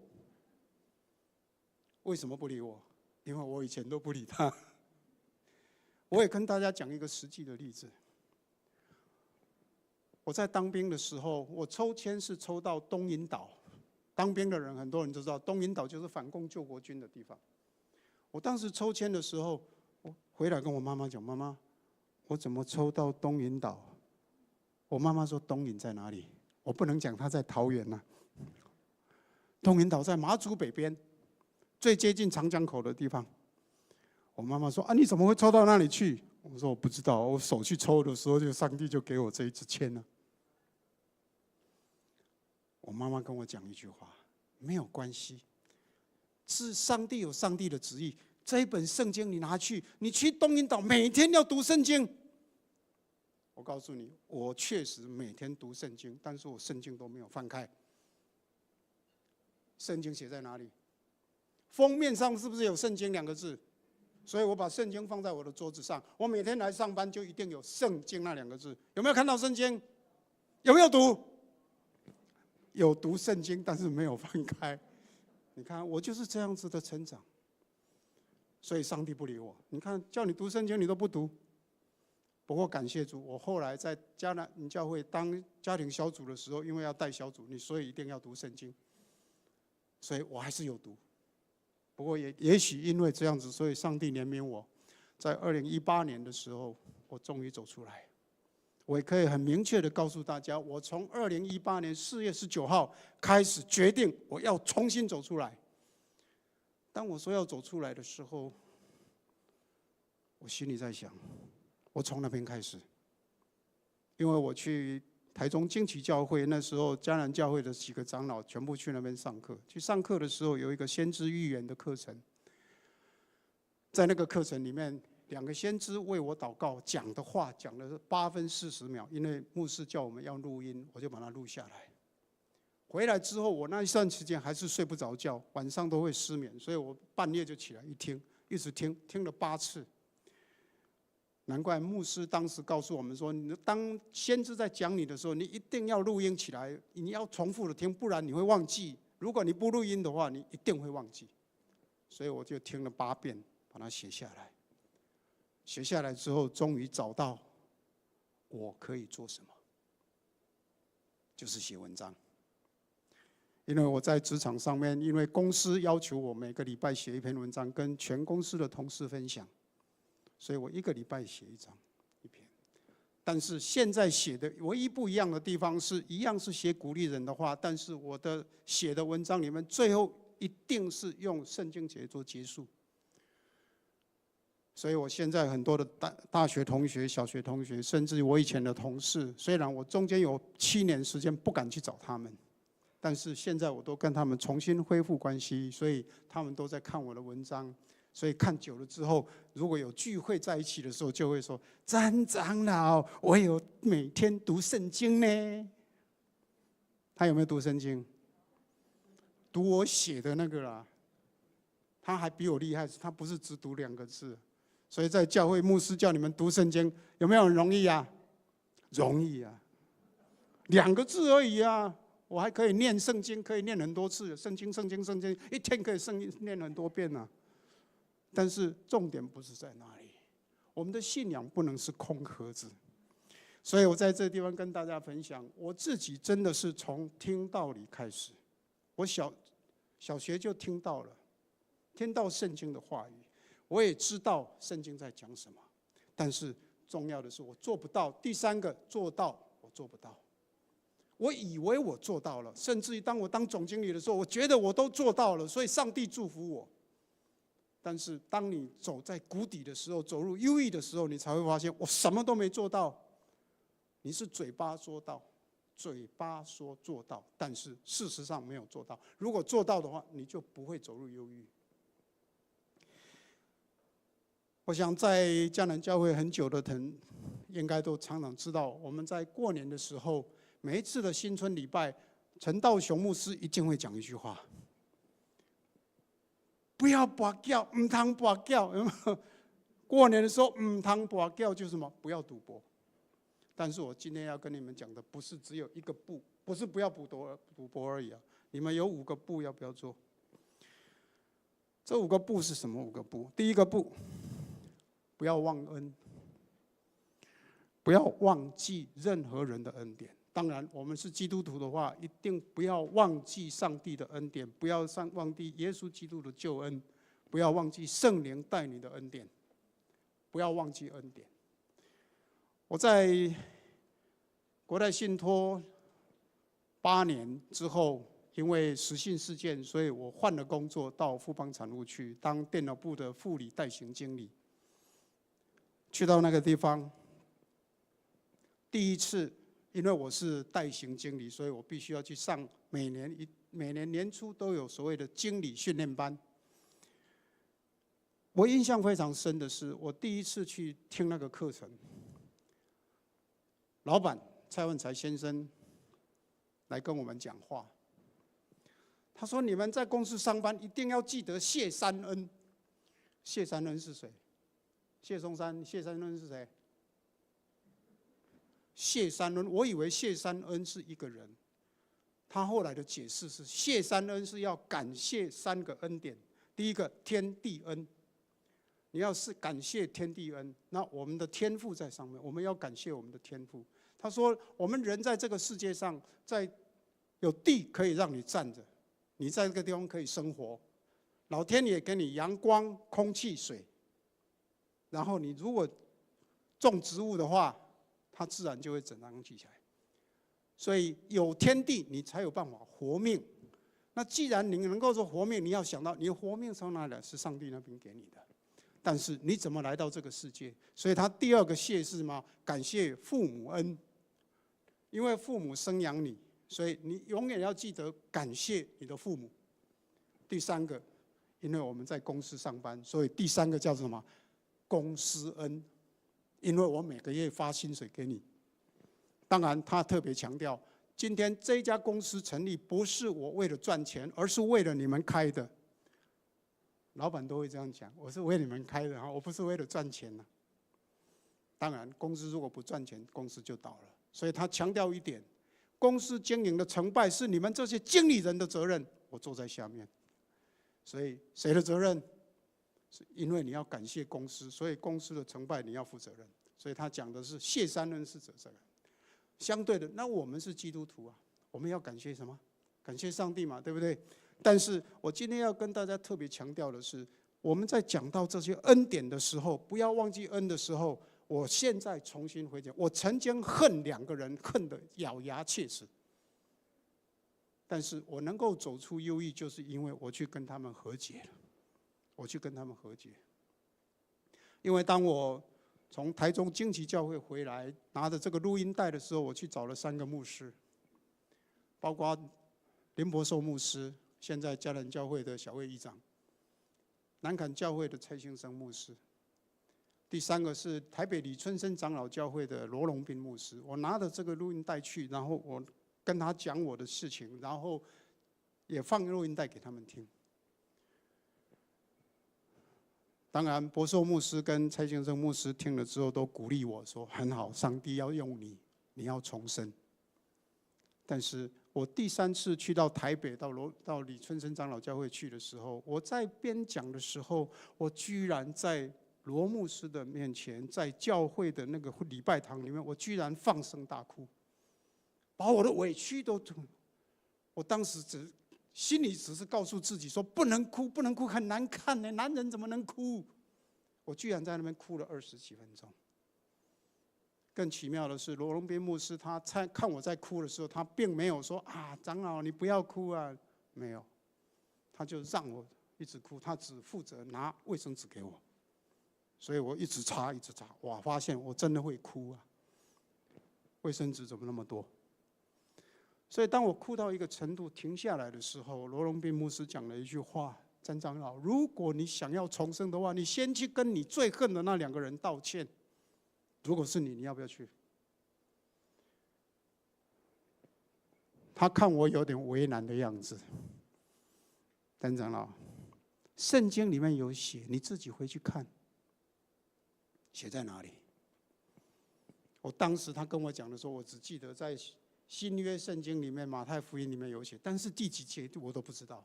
Speaker 6: 为什么不理我？因为我以前都不理他。我也跟大家讲一个实际的例子。我在当兵的时候，我抽签是抽到东引岛。当兵的人很多人都知道，东引岛就是反共救国军的地方。我当时抽签的时候，我回来跟我妈妈讲：“妈妈，我怎么抽到东引岛？”我妈妈说：“东引在哪里？”我不能讲她在桃园呐、东引岛在马祖北边，最接近长江口的地方。我妈妈说：“啊，你怎么会抽到那里去？”我说：“我不知道，我手去抽的时候，就上帝就给我这一支签了。”我妈妈跟我讲一句话：“没有关系。”是上帝有上帝的旨意，这一本圣经你拿去，你去东引岛每天要读圣经。我告诉你，我确实每天读圣经，但是我圣经都没有翻开。圣经写在哪里？封面上是不是有圣经2个字？所以我把圣经放在我的桌子上，我每天来上班就一定有圣经那2个字。有没有看到圣经？有没有读？有读圣经，但是没有翻开。你看，我就是这样子的成长，所以上帝不理我。你看，叫你读圣经，你都不读。不过感谢主，我后来在迦南教会当家庭小组的时候，因为要带小组，所以一定要读圣经，所以我还是有读。不过也许因为这样子，所以上帝怜悯我，在2018年的时候，我终于走出来。我也可以很明确的告诉大家，我从2018年4月19号开始决定我要重新走出来。当我说要走出来的时候，我心里在想，我从那边开始，因为我去台中惊奇教会，那时候迦南教会的几个长老全部去那边上课。去上课的时候，有一个先知预言的课程，在那个课程里面，2个先知为我祷告，讲的话讲了8分40秒，因为牧师叫我们要录音，我就把它录下来。回来之后，我那一段时间还是睡不着觉，晚上都会失眠，所以我半夜就起来一听，一直听，听了8次。难怪牧师当时告诉我们说，当先知在讲你的时候，你一定要录音起来，你要重复的听，不然你会忘记。如果你不录音的话，你一定会忘记。所以我就听了8遍，把它写下来。写下来之后，终于找到我可以做什么，就是写文章。因为我在职场上面，因为公司要求我每个礼拜写1篇文章，跟全公司的同事分享，所以我1个礼拜写1篇。但是现在写的唯一不一样的地方是，一样是写鼓励人的话，但是我的写的文章里面，最后一定是用圣经节做结束。所以我现在很多的大学同学、小学同学，甚至我以前的同事，虽然我中间有7年时间不敢去找他们，但是现在我都跟他们重新恢复关系，所以他们都在看我的文章。所以看久了之后，如果有聚会在一起的时候，就会说：“詹长老，我有每天读圣经呢。”他有没有读圣经？读我写的那个啦。他还比我厉害，他不是只读2个字。所以在教会，牧师叫你们读圣经，有没有很容易啊？容易啊，2个字而已啊。我还可以念圣经，可以念很多次，圣经，一天可以念很多遍啊。但是重点不是在那里，我们的信仰不能是空壳子。所以我在这个地方跟大家分享，我自己真的是从听道理开始。我小学就听到了，听到圣经的话语，我也知道圣经在讲什么。但是重要的是我做不到。第三个，做到我做不到。我以为我做到了，甚至于当我当总经理的时候，我觉得我都做到了，所以上帝祝福我。但是当你走在谷底的时候，走入忧郁的时候，你才会发现我什么都没做到。你是嘴巴说到，嘴巴说做到，但是事实上没有做到。如果做到的话，你就不会走入忧郁。我想在迦南教会很久的人，应该都常常知道，我们在过年的时候，每一次的新春礼拜，陈道雄牧师一定会讲一句话：不要跋筊，唔通跋筊。过年的时候，唔通跋筊就是什么？不要赌博。但是我今天要跟你们讲的，不是只有一个不，不是不要赌博而已啊！你们有5个不，要不要做？这5个不是什么5个不？第一个不，不要忘恩，不要忘记任何人的恩典。当然，我们是基督徒的话，一定不要忘记上帝的恩典，不要忘记耶稣基督的救恩，不要忘记圣灵带你的恩典，不要忘记恩典。我在国泰信托8年之后，因为实信事件，所以我换了工作，到富邦产物去当电脑部的副理代行经理。去到那个地方，第一次，因为我是代行经理，所以我必须要去上每年年初都有所谓的经理训练班。我印象非常深的是，我第一次去听那个课程。老板蔡文才先生来跟我们讲话，他说：“你们在公司上班一定要记得谢三恩。”谢三恩是谁？谢松山、谢三恩是谁？谢三恩，我以为谢三恩是一个人，他后来的解释是：谢三恩是要感谢3个恩典。第一个，天地恩。你要是感谢天地恩，那我们的天父在上面，我们要感谢我们的天父。他说，我们人在这个世界上，在有地可以让你站着，你在这个地方可以生活，老天爷给你阳光、空气、水，然后你如果种植物的话，它自然就会长起来。所以有天地，你才有办法活命。那既然你能够说活命，你要想到你活命从哪里来？是上帝那边给你的。但是你怎么来到这个世界？所以他第2个谢是吗？感谢父母恩，因为父母生养你，所以你永远要记得感谢你的父母。第3个，因为我们在公司上班，所以第3个叫什么？公司恩，因为我每个月发薪水给你。当然，他特别强调，今天这家公司成立不是我为了赚钱，而是为了你们开的。老板都会这样讲，我是为你们开的，我不是为了赚钱的。当然，公司如果不赚钱，公司就倒了。所以他强调一点，公司经营的成败是你们这些经理人的责任，我坐在下面。所以谁的责任？是因为你要感谢公司，所以公司的成败你要负责任。所以他讲的是谢三恩是责任。相对的，那我们是基督徒啊，我们要感谢什么？感谢上帝嘛，对不对？但是我今天要跟大家特别强调的是，我们在讲到这些恩典的时候，不要忘记恩的时候，我现在重新回讲，我曾经恨2个人，恨得咬牙切齿。但是我能够走出忧郁，就是因为我去跟他们和解了。我去跟他们和解，因为当我从台中惊奇教会回来，拿着这个录音带的时候，我去找了3个牧师，包括林伯寿牧师，现在迦南教会的小卫议长，南坎教会的蔡兴生牧师，第3个是台北李春生长老教会的罗荣斌牧师。我拿着这个录音带去，然后我跟他讲我的事情，然后也放录音带给他们听。当然，伯寿牧师跟蔡先生牧师听了之后都鼓励我说：“很好，上帝要用你，你要重生。”但是我第3次去到台北，到李春生长老教会去的时候，我在边讲的时候，我居然在罗牧师的面前，在教会的那个礼拜堂里面，我居然放声大哭，把我的委屈都，我当时心里只是告诉自己说不能哭，不能哭，很难看呢，男人怎么能哭？我居然在那边哭了20几分钟。更奇妙的是，罗荣斌牧师他看我在哭的时候，他并没有说啊，长老你不要哭啊，没有，他就让我一直哭，他只负责拿卫生纸给我，所以我一直擦一直擦，哇，发现我真的会哭啊，卫生纸怎么那么多？所以当我哭到一个程度停下来的时候，罗荣斌牧师讲了一句话：詹长老，如果你想要重生的话，你先去跟你最恨的那2个人道歉。如果是你，你要不要去？他看我有点为难的样子。詹长老，圣经里面有写，你自己回去看，写在哪里？我当时他跟我讲的时候，我只记得在新约圣经里面，马太福音里面有写，但是第几节我都不知道。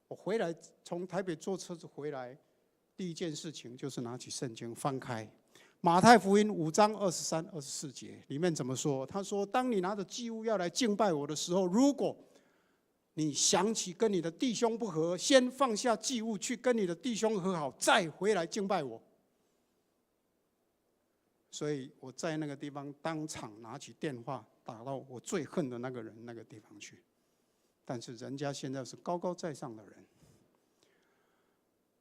Speaker 6: 我回来从台北坐车子回来，第一件事情就是拿起圣经翻开马太福音5章23、24节，里面怎么说？他说：“当你拿着祭物要来敬拜我的时候，如果你想起跟你的弟兄不和，先放下祭物去跟你的弟兄和好，再回来敬拜我。”所以我在那个地方当场拿起电话打到我最恨的那个人那个地方去，但是人家现在是高高在上的人，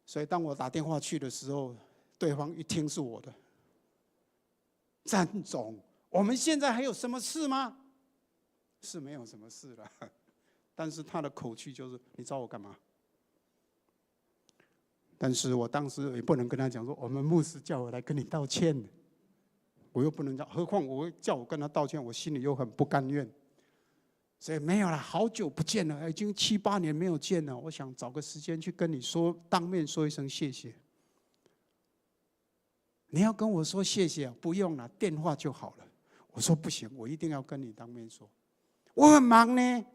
Speaker 6: 所以当我打电话去的时候，对方一听是我的，詹总，我们现在还有什么事吗？是没有什么事了，但是他的口气就是你找我干嘛？但是我当时也不能跟他讲说，我们牧师叫我来跟你道歉，我又不能讲，何况我叫我跟他道歉，我心里又很不甘愿，所以没有了，好久不见了，已经7、8年没有见了，我想找个时间去跟你说，当面说一声谢谢。你要跟我说谢谢啊？不用了，电话就好了。我说不行，我一定要跟你当面说，我很忙呢。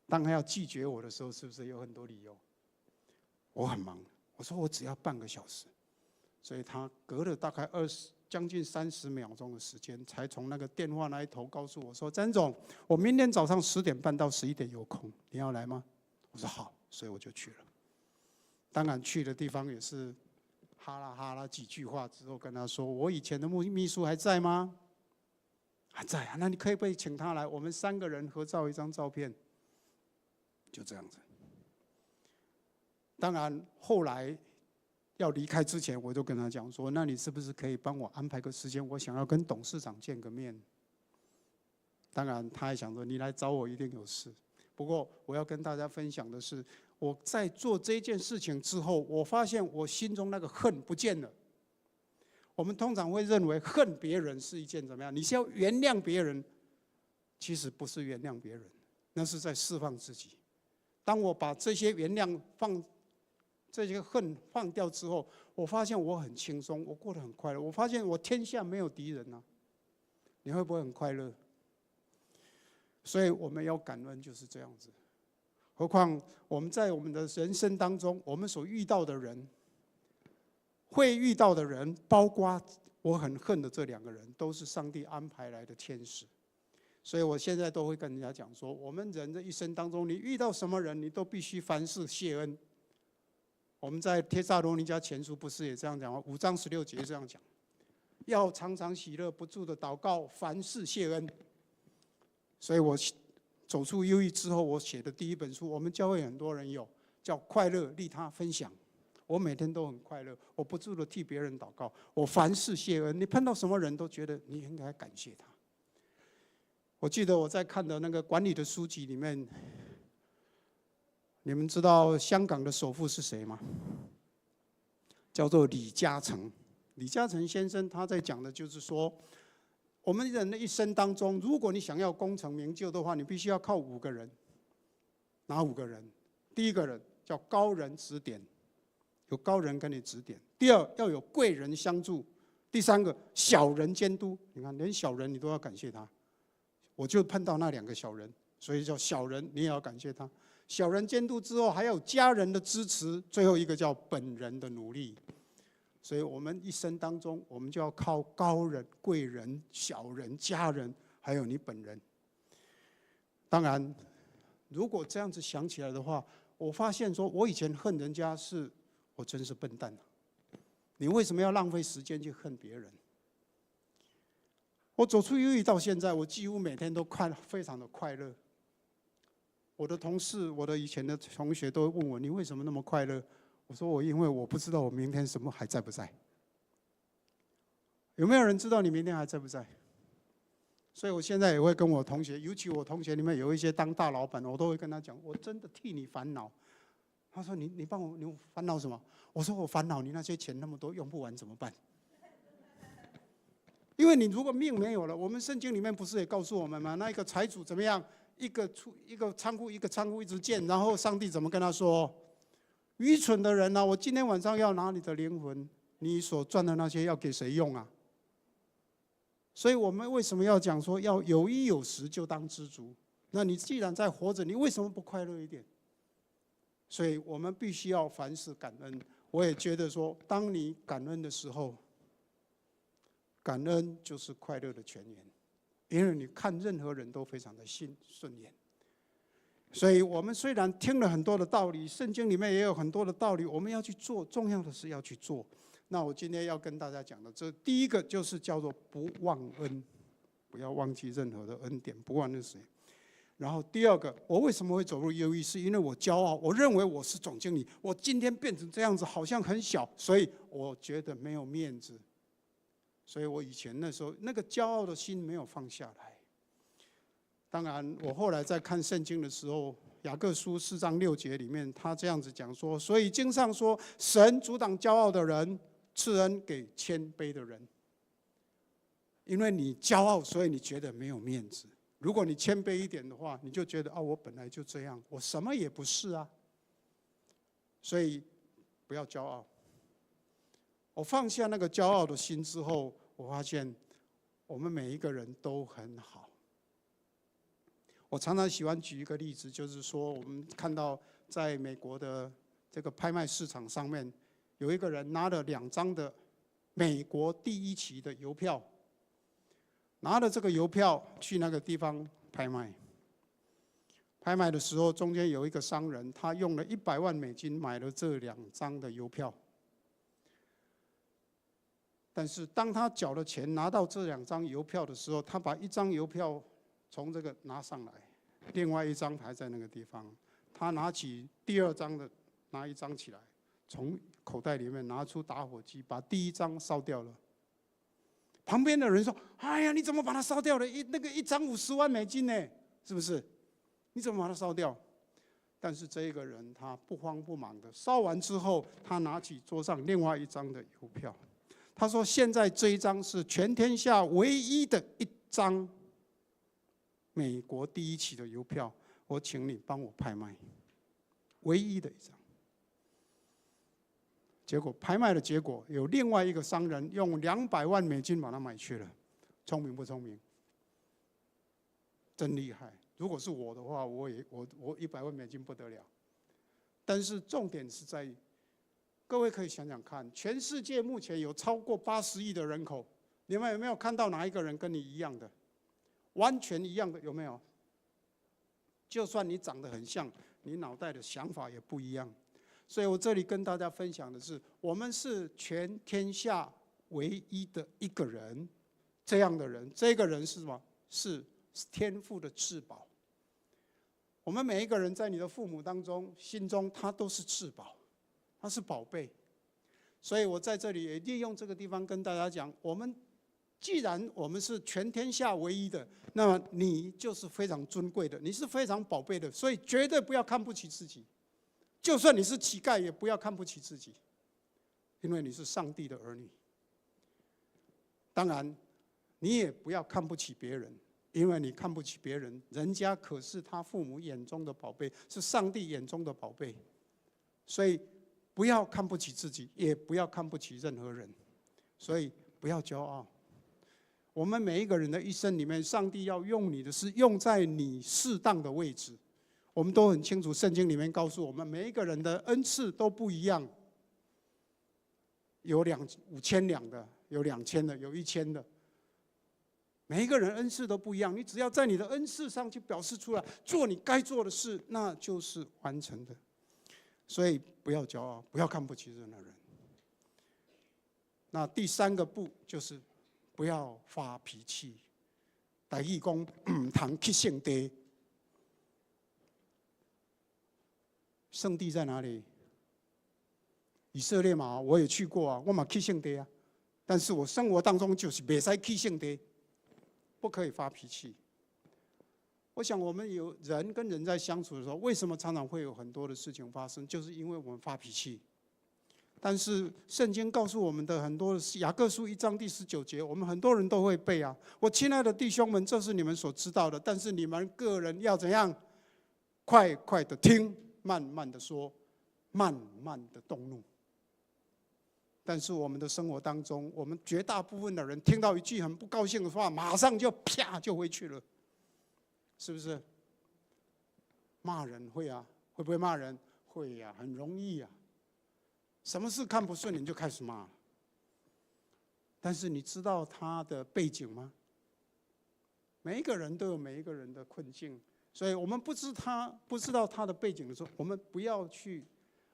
Speaker 6: 当他要拒绝我的时候，是不是有很多理由？我很忙，我说我只要半个小时，所以他隔了大概将近30秒钟的时间，才从那个电话那一头告诉我说：“詹总，我明天早上10点半到11点有空，你要来吗？”我说好，所以我就去了。当然去的地方也是哈啦哈啦几句话之后，跟他说：“我以前的秘书还在吗？”还在啊，那你可以不可以请他来？我们3个人合照一张照片，就这样子。当然后来要离开之前，我就跟他讲说：“那你是不是可以帮我安排个时间？我想要跟董事长见个面。”当然，他还想说：“你来找我一定有事。”不过，我要跟大家分享的是，我在做这件事情之后，我发现我心中那个恨不见了。我们通常会认为恨别人是一件怎么样？你是要原谅别人，其实不是原谅别人，那是在释放自己。当我把这些原谅这些恨放掉之后，我发现我很轻松，我过得很快乐。我发现我天下没有敌人啊！你会不会很快乐？所以我们要感恩，就是这样子。何况我们在我们的人生当中，我们所遇到的人，会遇到的人，包括我很恨的这2个人，都是上帝安排来的天使。所以我现在都会跟人家讲说，我们人的一生当中，你遇到什么人，你都必须凡事谢恩。我们在帖撒罗尼迦前书不是也这样讲吗？5章16节这样讲，要常常喜乐，不住的祷告，凡事谢恩。所以我走出忧郁之后，我写的第1本书，我们教会很多人有，叫快乐利他分享。我每天都很快乐，我不住的替别人祷告，我凡事谢恩。你碰到什么人都觉得你应该感谢他。我记得我在看的那个管理的书籍里面，你们知道香港的首富是谁吗？叫做李嘉诚。李嘉诚先生他在讲的就是说，我们人的一生当中，如果你想要功成名就的话，你必须要靠5个人。哪5个人？第1个人叫高人指点，有高人跟你指点；第2要有贵人相助；第3个小人监督。你看，连小人你都要感谢他。我就碰到那2个小人，所以叫小人，你也要感谢他。小人监督之后，还有家人的支持，最后一个叫本人的努力。所以我们一生当中，我们就要靠高人、贵人、小人、家人，还有你本人。当然，如果这样子想起来的话，我发现说，我以前恨人家我真是笨蛋啊！你为什么要浪费时间去恨别人？我走出忧郁到现在，我几乎每天都非常的快乐。我的同事，我的以前的同学都问我：“你为什么那么快乐？”我说：“因为我不知道我明天什么还在不在。”有没有人知道你明天还在不在？所以我现在也会跟我同学，尤其我同学里面有一些当大老板，我都会跟他讲：“我真的替你烦恼。”他说：“你帮我，你烦恼什么？”我说：“我烦恼你那些钱那么多用不完怎么办？”因为你如果命没有了，我们圣经里面不是也告诉我们吗？那一个财主怎么样？一个仓库一个仓库一直建，然后上帝怎么跟他说？愚蠢的人啊，我今天晚上要拿你的灵魂，你所赚的那些要给谁用啊？所以我们为什么要讲说要有衣有食就当知足？那你既然在活着，你为什么不快乐一点？所以我们必须要凡事感恩。我也觉得说，当你感恩的时候，感恩就是快乐的泉源，因为你看任何人都非常的顺眼。所以我们虽然听了很多的道理，圣经里面也有很多的道理，我们要去做，重要的是要去做。那我今天要跟大家讲的，这第一个就是叫做不忘恩，不要忘记任何的恩典，不管是谁。然后第二个，我为什么会走入忧郁？是因为我骄傲，我认为我是总经理，我今天变成这样子，好像很小，所以我觉得没有面子。所以我以前那时候那个骄傲的心没有放下来。当然，我后来在看圣经的时候，雅各书4章6节里面，他这样子讲说：所以经上说，神阻挡骄傲的人，赐恩给谦卑的人。因为你骄傲，所以你觉得没有面子。如果你谦卑一点的话，你就觉得我本来就这样，我什么也不是啊。所以不要骄傲。我放下那个骄傲的心之后，我发现我们每一个人都很好。我常常喜欢举一个例子，就是说我们看到在美国的这个拍卖市场上面，有一个人拿了2张的美国第1期的邮票，拿了这个邮票去那个地方拍卖。拍卖的时候，中间有一个商人，他用了100万美金买了这2张的邮票。但是当他缴了钱，拿到这2张邮票的时候，他把1张邮票从这个拿上来，另外1张还在那个地方。他拿起第2张的，拿1张起来，从口袋里面拿出打火机，把第1张烧掉了。旁边的人说：“哎呀，你怎么把它烧掉了？那个1张50万美金呢？是不是？你怎么把它烧掉？”但是这个人他不慌不忙的烧完之后，他拿起桌上另外1张的邮票。他说：“现在这1张是全天下唯一的1张美国第1期的邮票，我请你帮我拍卖，唯一的1张。”结果拍卖的结果，有另外一个商人用200万美金把它买去了。聪明不聪明？真厉害！如果是我的话，我100万美金不得了。但是重点是在于，各位可以想想看，全世界目前有超过80亿的人口，你们有没有看到哪一个人跟你一样的，完全一样的？有没有？就算你长得很像，你脑袋的想法也不一样。所以我这里跟大家分享的是，我们是全天下唯一的1个人，这样的人，这个人是什么？是天父的至宝。我们每一个人在你的父母当中心中，他都是至宝，他是宝贝。所以我在这里也利用这个地方跟大家讲，既然我们是全天下唯一的，那么你就是非常尊贵的，你是非常宝贝的，所以绝对不要看不起自己。就算你是乞丐，也不要看不起自己，因为你是上帝的儿女。当然，你也不要看不起别人，因为你看不起别人，人家可是他父母眼中的宝贝，是上帝眼中的宝贝。所以不要看不起自己，也不要看不起任何人。所以不要骄傲。我们每一个人的一生里面，上帝要用你的是用在你适当的位置。我们都很清楚，圣经里面告诉我们，每一个人的恩赐都不一样，有5000两的，有2000的，有1000的。每一个人恩赐都不一样，你只要在你的恩赐上去表示出来，做你该做的事，那就是完成的。所以不要骄傲，不要看不起任何人。那第3个不就是不要发脾气。台语讲唔通去圣地。圣地在哪里？以色列嘛，我也去过啊，我嘛去圣地啊。但是我生活当中就是袂使去圣地。不可以发脾气。我想我们有人跟人在相处的时候，为什么常常会有很多的事情发生？就是因为我们发脾气。但是圣经告诉我们的很多雅各书1章第19节，我们很多人都会背啊。我亲爱的弟兄们，这是你们所知道的，但是你们个人要怎样？快快的听，慢慢的说，慢慢的动怒。但是我们的生活当中，我们绝大部分的人听到一句很不高兴的话，马上就啪就回去了，是不是？骂人会啊，会不会骂人？会啊，很容易啊。什么事看不顺眼就开始骂。但是你知道他的背景吗？每一个人都有每一个人的困境，所以我们不知道他的背景的时候，我们不要去，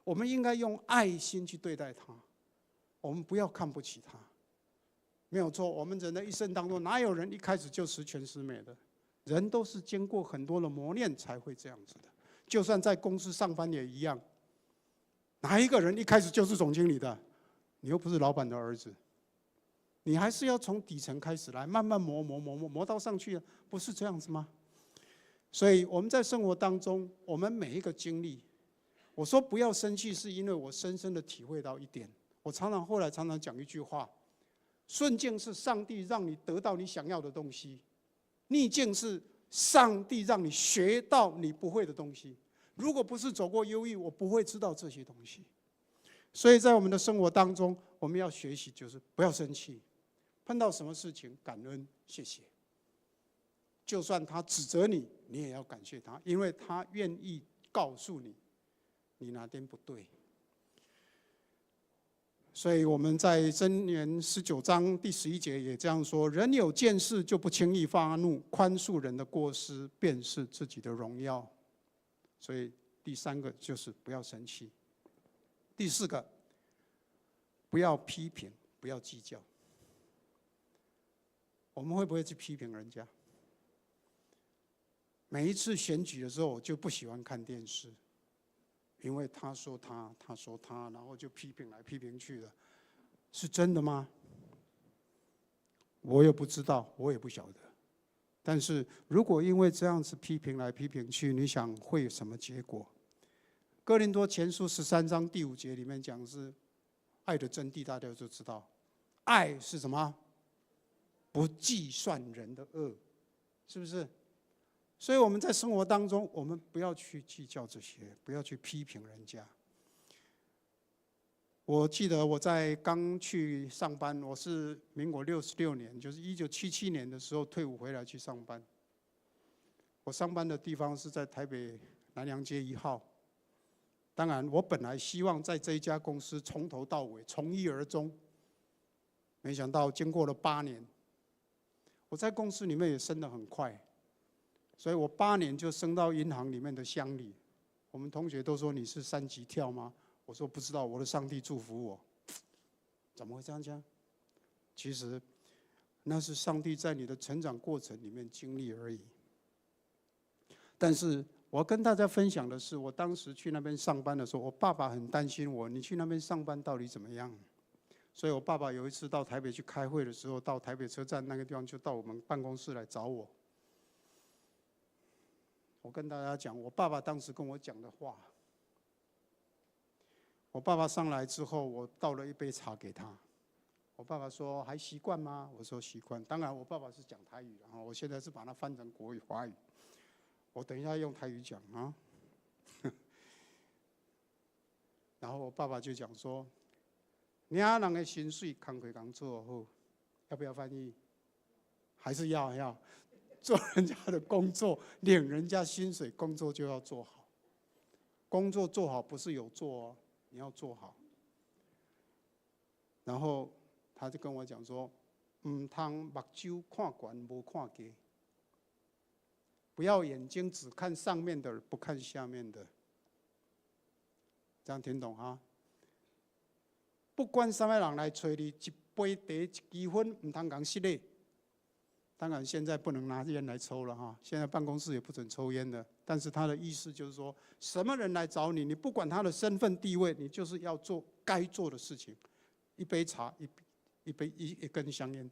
Speaker 6: 我们应该用爱心去对待他。我们不要看不起他，没有错。我们人的一生当中，哪有人一开始就十全十美的？人都是经过很多的磨练才会这样子的。就算在公司上班也一样，哪一个人一开始就是总经理的？你又不是老板的儿子，你还是要从底层开始来，慢慢磨到上去，不是这样子吗？所以我们在生活当中，我们每一个经历，我说不要生气，是因为我深深的体会到一点。我后来常常讲一句话：顺境是上帝让你得到你想要的东西，逆境是上帝让你学到你不会的东西。如果不是走过忧郁，我不会知道这些东西。所以在我们的生活当中，我们要学习就是不要生气，碰到什么事情感恩谢谢。就算他指责你，你也要感谢他，因为他愿意告诉你你哪点不对。所以我们在箴言19章第11节也这样说：人有见识就不轻易发怒，宽恕人的过失便是自己的荣耀。所以第3个就是不要生气。第4个，不要批评，不要计较。我们会不会去批评人家？每一次选举的时候，我就不喜欢看电视。因为他说他，他说他，然后就批评来批评去的，是真的吗？我也不知道，我也不晓得。但是如果因为这样子批评来批评去，你想会有什么结果？哥林多前书13章第5节里面讲是爱的真谛，大家就知道，爱是什么？不计算人的恶，是不是？所以我们在生活当中，我们不要去计较这些，不要去批评人家。我记得我在刚去上班，我是民国66年，就是1977年的时候退伍回来去上班。我上班的地方是在台北南阳街1号。当然，我本来希望在这一家公司从头到尾从一而终，没想到经过了8年，我在公司里面也升得很快。所以我8年就升到银行里面的乡里。我们同学都说你是3级跳吗？我说不知道，我的上帝祝福我。怎么会这样讲？其实那是上帝在你的成长过程里面经历而已。但是我要跟大家分享的是，我当时去那边上班的时候，我爸爸很担心我，你去那边上班到底怎么样？所以我爸爸有一次到台北去开会的时候，到台北车站那个地方，就到我们办公室来找我。我跟大家讲，我爸爸当时跟我讲的话。我爸爸上来之后，我倒了一杯茶给他。我爸爸说：“还习惯吗？”我说：“习惯。”当然，我爸爸是讲台语，然后我现在是把它翻成国语、华语。我等一下用台语讲啊。然后我爸爸就讲说：“领人的薪水，工课刚做好，要不要翻译？”还是要做人家的工作，领人家薪水，工作就要做好。工作做好不是有做哦，你要做好。然后他就跟我讲说，唔通目睭看悬，无看低，不要眼睛只看上面的，不看下面的。这样听懂哈？不管什么人来催你，一杯茶一支烟，唔通讲失礼。当然现在不能拿烟来抽了哈，现在办公室也不准抽烟的。但是他的意思就是说，什么人来找你，你不管他的身份地位，你就是要做该做的事情。一杯茶，一根香烟。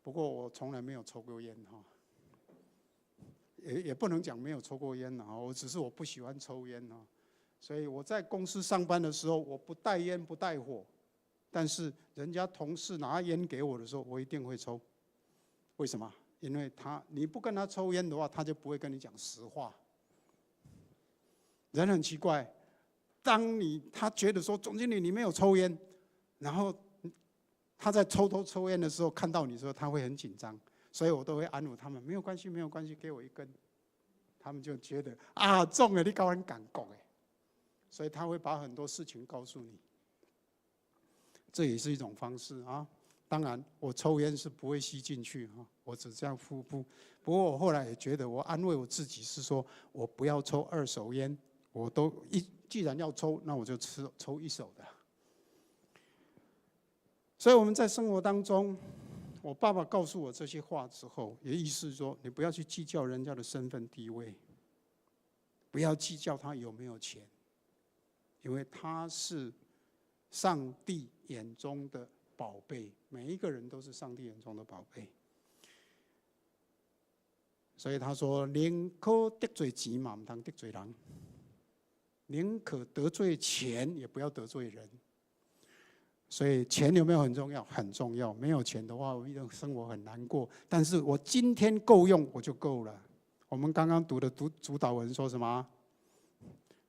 Speaker 6: 不过我从来没有抽过烟哈，也不能讲没有抽过烟哈，我只是我不喜欢抽烟哈。所以我在公司上班的时候，我不带烟不带火，但是人家同事拿烟给我的时候，我一定会抽。为什么？因为你不跟他抽烟的话，他就不会跟你讲实话。人很奇怪，他觉得说总经理你没有抽烟，然后他在偷偷抽烟的时候看到你的时候，他会很紧张，所以我都会安抚他们，没有关系，没有关系，给我一根。他们就觉得啊，中了，你高人敢讲哎。所以他会把很多事情告诉你，这也是一种方式啊。当然，我抽烟是不会吸进去哈，我只这样敷。不过我后来也觉得，我安慰我自己是说，我不要抽二手烟，我都既然要抽，那我就抽一手的。所以我们在生活当中，我爸爸告诉我这些话之后，也意思说，你不要去计较人家的身份地位，不要计较他有没有钱。因为他是上帝眼中的宝贝，每一个人都是上帝眼中的宝贝。所以他说：“宁可得罪钱嘛，不通得罪人；宁可得罪钱，也不要得罪人。”所以钱有没有很重要？很重要。没有钱的话，我一定生活很难过。但是我今天够用，我就够了。我们刚刚读的主导文说什么？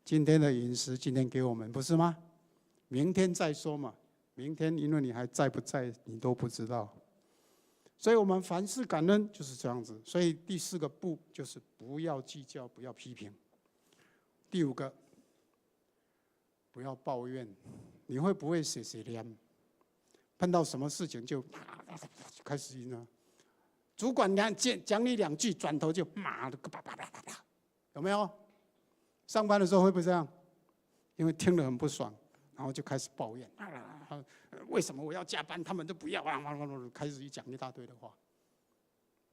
Speaker 6: 今天的饮食，今天给我们，不是吗？明天再说嘛。明天因为你还在不在，你都不知道。所以我们凡事感恩就是这样子。所以第4个不就是不要计较，不要批评。第5个，不要抱怨。你会不会碎念？碰到什么事情就开始呢？主管讲你2句，转头就骂的叭叭叭叭叭，有没有？上班的时候会不会这样？因为听得很不爽，然后就开始抱怨，为什么我要加班，他们都不要，开始讲一大堆的话。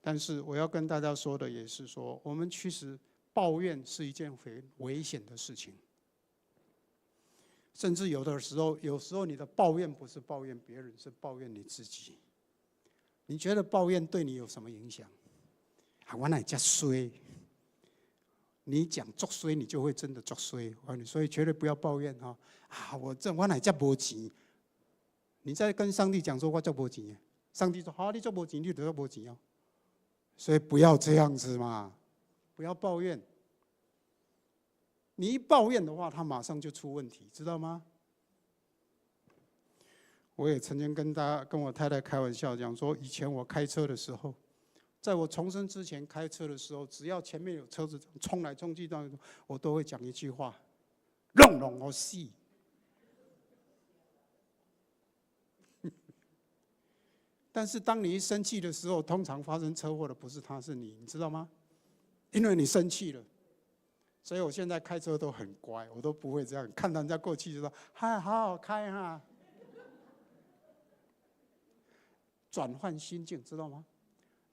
Speaker 6: 但是我要跟大家说的也是说，我们其实抱怨是一件很危险的事情，甚至有时候你的抱怨不是抱怨别人，是抱怨你自己。你觉得抱怨对你有什么影响？我哪这衰？你讲作衰，你就会真的作衰。所以绝对不要抱怨哈！我哪这没钱？你在跟上帝讲说，我这没钱。上帝说：好，你这没钱，你就没钱哦。所以不要这样子嘛，不要抱怨。你一抱怨的话，他马上就出问题，知道吗？我也曾经跟我太太开玩笑讲说，以前我开车的时候。在我重生之前开车的时候，只要前面有车子冲来冲去，我都会讲一句话：“弄我死。”但是当你一生气的时候，通常发生车祸的不是他，是你，你知道吗？因为你生气了，所以我现在开车都很乖，我都不会这样，看到人家过去就说：“嗨，好好开哈。”转换心境，知道吗？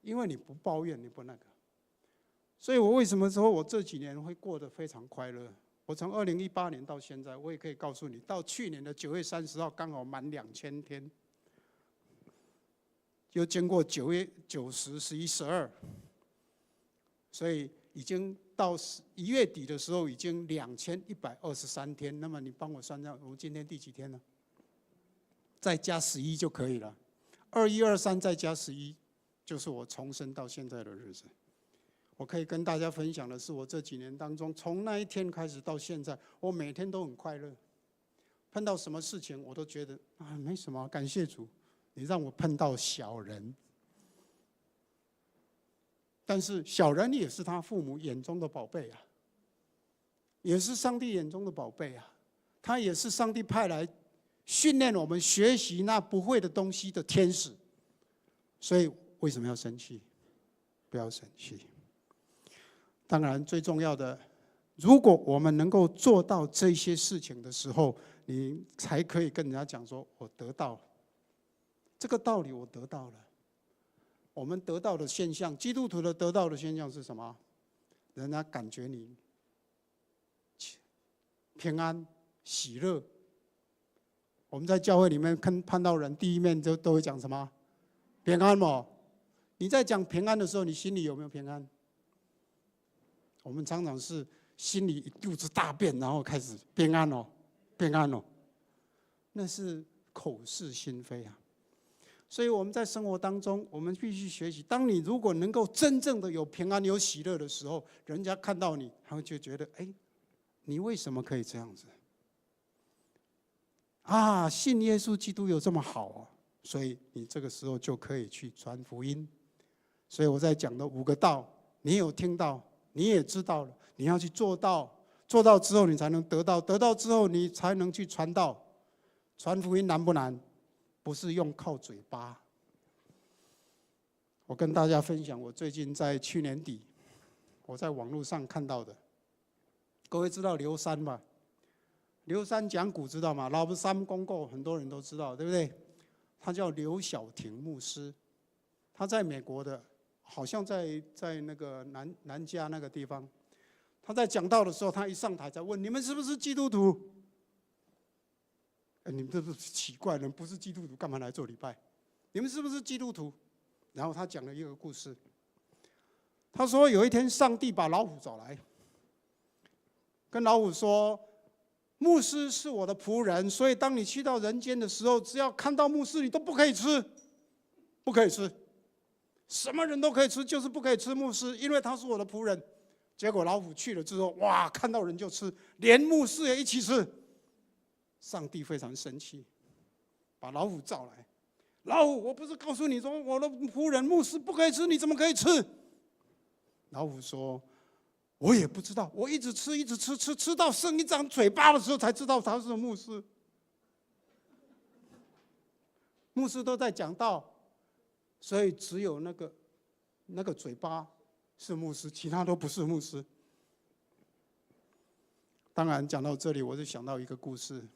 Speaker 6: 因为你不抱怨，你不那个，所以我为什么说我这几年会过得非常快乐？我从2018年到现在，我也可以告诉你，到去年的9月30号刚好满2000天，又经过9月、9、10、11、12，所以已经到1月底的时候，已经2123天。那么你帮我算算，我们今天第几天呢？再加11就可以了，2123再加11。就是我重生到现在的日子，我可以跟大家分享的是，我这几年当中，从那一天开始到现在，我每天都很快乐。碰到什么事情，我都觉得没什么，感谢主，你让我碰到小人，但是小人也是他父母眼中的宝贝啊，也是上帝眼中的宝贝啊，他也是上帝派来训练我们学习那不会的东西的天使。所以为什么要生气？不要生气。当然最重要的，如果我们能够做到这些事情的时候，你才可以跟人家讲说，我得到了这个道理，我得到了。我们得到的现象，基督徒的得到的现象是什么？人家感觉你平安喜乐。我们在教会里面看到人第一面就都会讲什么？平安嘛。你在讲平安的时候，你心里有没有平安？我们常常是心里一肚子大便，然后开始平安哦，平安哦，那是口是心非啊。所以我们在生活当中，我们必须学习。当你如果能够真正的有平安、有喜乐的时候，人家看到你，他会就觉得，哎，你为什么可以这样子？啊，信耶稣基督有这么好哦，所以你这个时候就可以去传福音。所以我在讲的5个道，你有听到，你也知道了，你要去做到，做到之后你才能得到，得到之后你才能去传道。传福音难不难？不是用靠嘴巴。我跟大家分享，我最近在去年底，我在网络上看到的。各位知道刘三吧？刘三讲古知道吗？老不三公公很多人都知道，对不对？他叫刘晓婷牧师，他在美国的，好像在那个南加那个地方。他在讲道的时候，他一上台在问你们是不是基督徒？你们这是奇怪，人不是基督徒干嘛来做礼拜？你们是不是基督徒？然后他讲了一个故事。他说有一天上帝把老虎找来，跟老虎说：“牧师是我的仆人，所以当你去到人间的时候，只要看到牧师，你都不可以吃，不可以吃，什么人都可以吃，就是不可以吃牧师，因为他是我的仆人。”结果老虎去了之后，哇，看到人就吃，连牧师也一起吃。上帝非常生气，把老虎召来。老虎，我不是告诉你说我的仆人牧师不可以吃，你怎么可以吃？老虎说：“我也不知道，我一直吃，一直吃，吃到剩一张嘴巴的时候，才知道他是牧师。牧师都在讲道，所以只有那个嘴巴是牧师，其他都不是牧师。”当然，讲到这里，我就想到一个故事。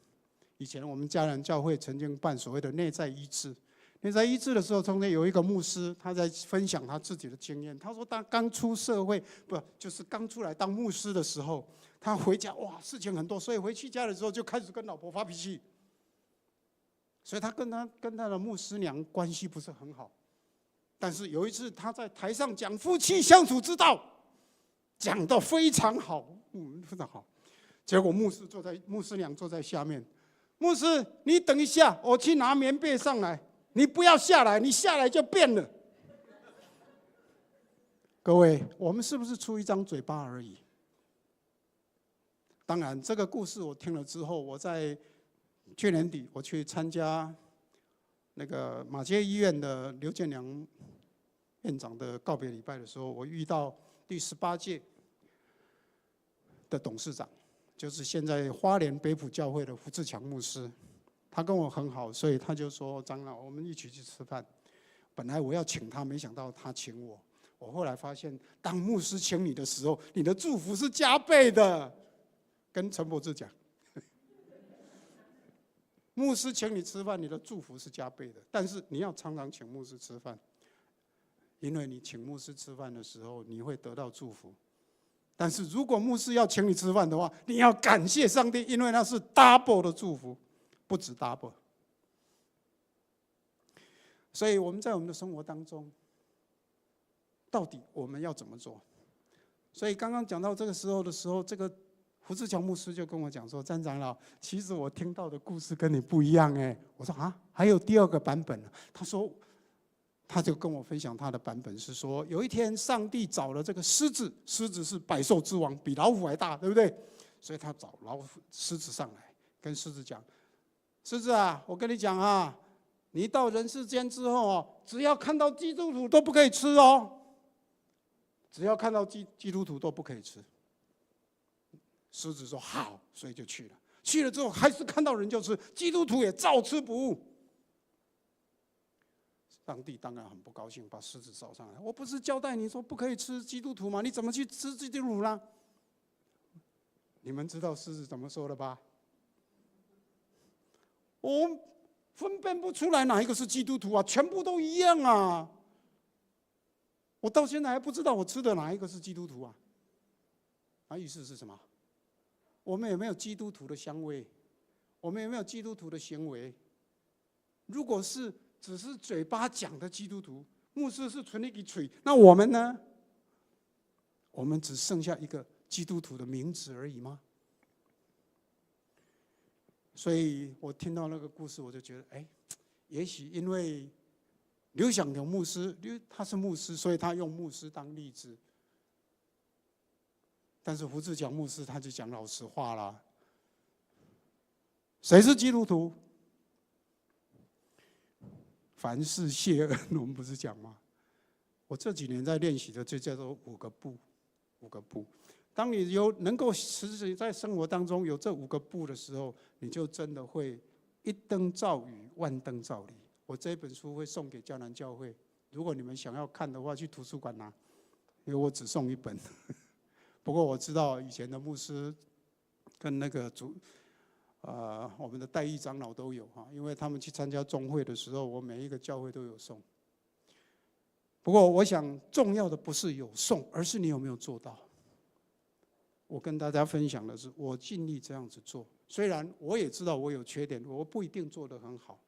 Speaker 6: 以前我们家人教会曾经办所谓的内在医治。内在医治的时候，中间有一个牧师，他在分享他自己的经验。他说，他刚出社会，就是刚出来当牧师的时候，他回家哇，事情很多，所以回去家的时候就开始跟老婆发脾气。所以他跟他的牧师娘关系不是很好。但是有一次他在台上讲夫妻相处之道，讲得非常好，非常好。结果牧师娘坐在下面。牧师，你等一下，我去拿棉被上来，你不要下来，你下来就变了。各位，我们是不是出一张嘴巴而已？当然，这个故事我听了之后，我在去年底我去参加那个马偕医院的刘建良院长的告别礼拜的时候，我遇到第18届的董事长。就是现在花莲北埔教会的胡志强牧师，他跟我很好，所以他就说：“长老，我们一起去吃饭。”本来我要请他，没想到他请我。我后来发现，当牧师请你的时候，你的祝福是加倍的。跟陈伯志讲，牧师请你吃饭，你的祝福是加倍的。但是你要常常请牧师吃饭，因为你请牧师吃饭的时候，你会得到祝福。但是如果牧师要请你吃饭的话，你要感谢上帝，因为那是 double 的祝福，不止 double。所以我们在我们的生活当中，到底我们要怎么做？所以刚刚讲到这个时候的时候，这个胡志强牧师就跟我讲说：“詹长老，其实我听到的故事跟你不一样哎。”我说：“啊，还有第2个版本呢？”他说。他就跟我分享他的版本是说，有一天上帝找了这个狮子，狮子是百兽之王，比老虎还大，对不对？所以他找狮子上来，跟狮子讲：“狮子啊，我跟你讲啊，你到人世间之后哦，只要看到基督徒都不可以吃哦。”只要看到基督徒都不可以吃。狮子说好，所以就去了。去了之后还是看到人就吃，基督徒也照吃不误。上帝当然很不高兴，把狮子烧上来。我不是交代你说不可以吃基督徒吗？你怎么去吃基督徒呢？你们知道狮子怎么说的吧？我分辨不出来哪一个是基督徒啊，全部都一样啊！我到现在还不知道我吃的哪一个是基督徒啊！意思是什么？我们有没有基督徒的香味？我们有没有基督徒的行为？如果是只是嘴巴讲的基督徒，牧师是存一个嘴，那我们呢？我们只剩下一个基督徒的名字而已吗？所以我听到那个故事，我就觉得，也许因为刘响流牧师，因为他是牧师，所以他用牧师当例子。但是胡志强牧师他就讲老实话啦。谁是基督徒？凡事谢恩，我们不是讲吗？我这几年在练习的就叫做5个不，5个不。当你能够实际在生活当中有这5个不的时候，你就真的会一灯照雨，万灯照理。我这本书会送给迦南教会，如果你们想要看的话，去图书馆拿，因为我只送1本。不过我知道以前的牧师跟那个我们的代议长老都有哈，因为他们去参加宗会的时候，我每一个教会都有送。不过我想重要的不是有送，而是你有没有做到。我跟大家分享的是，我尽力这样子做。虽然我也知道我有缺点，我不一定做得很好，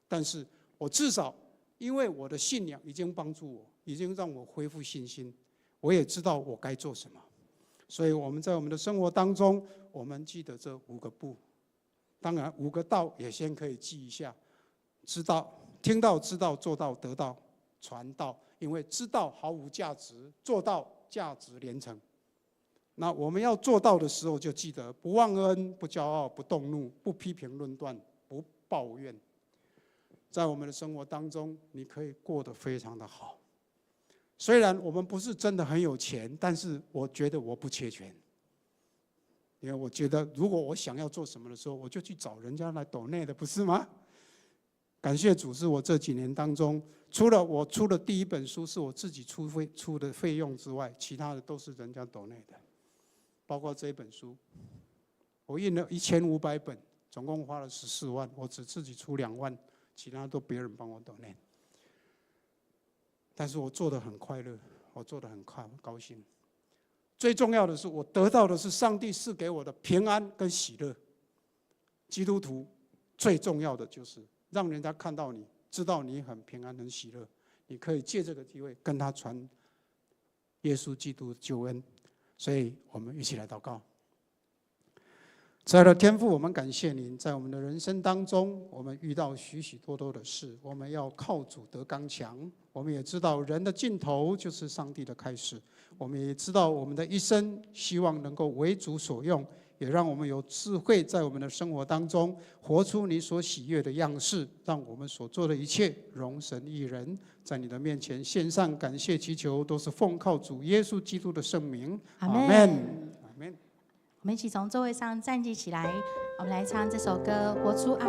Speaker 6: 但是我至少因为我的信仰已经帮助我，已经让我恢复信心，我也知道我该做什么。所以我们在我们的生活当中，我们记得这5个不。当然5个道也先可以记一下：知道、听到、知道、做到、得到、传道。因为知道毫无价值，做到价值连城。那我们要做到的时候，就记得不忘恩、不骄傲、不动怒、不批评论断、不抱怨。在我们的生活当中，你可以过得非常的好。虽然我们不是真的很有钱，但是我觉得我不缺钱。因为我觉得，如果我想要做什么的时候，我就去找人家来抖内的，不是吗？感谢主，是我这几年当中，除了我出的第1本书是我自己出的费用之外，其他的都是人家抖内的，包括这本书，我印了1500本，总共花了14万，我只自己出2万，其他都别人帮我抖内。但是我做得很快乐，我做得很高兴。最重要的是，我得到的是上帝赐给我的平安跟喜乐。基督徒最重要的就是让人家看到你，知道你很平安很喜乐，你可以借这个机会跟他传耶稣基督的救恩。所以我们一起来祷告。亲爱的天父，我们感谢您，在我们的人生当中，我们遇到许许多多的事，我们要靠主得刚强。我们也知道人的尽头就是上帝的开始，我们也知道我们的一生希望能够为主所用，也让我们有智慧在我们的生活当中活出你所喜悦的样式，让我们所做的一切荣神益人。在你的面前献上感谢祈求，都是奉靠主耶稣基督的圣名。
Speaker 3: 阿们。
Speaker 6: 阿们。
Speaker 3: 我们一起从座位上站立起来，我们来唱这首歌《活出爱》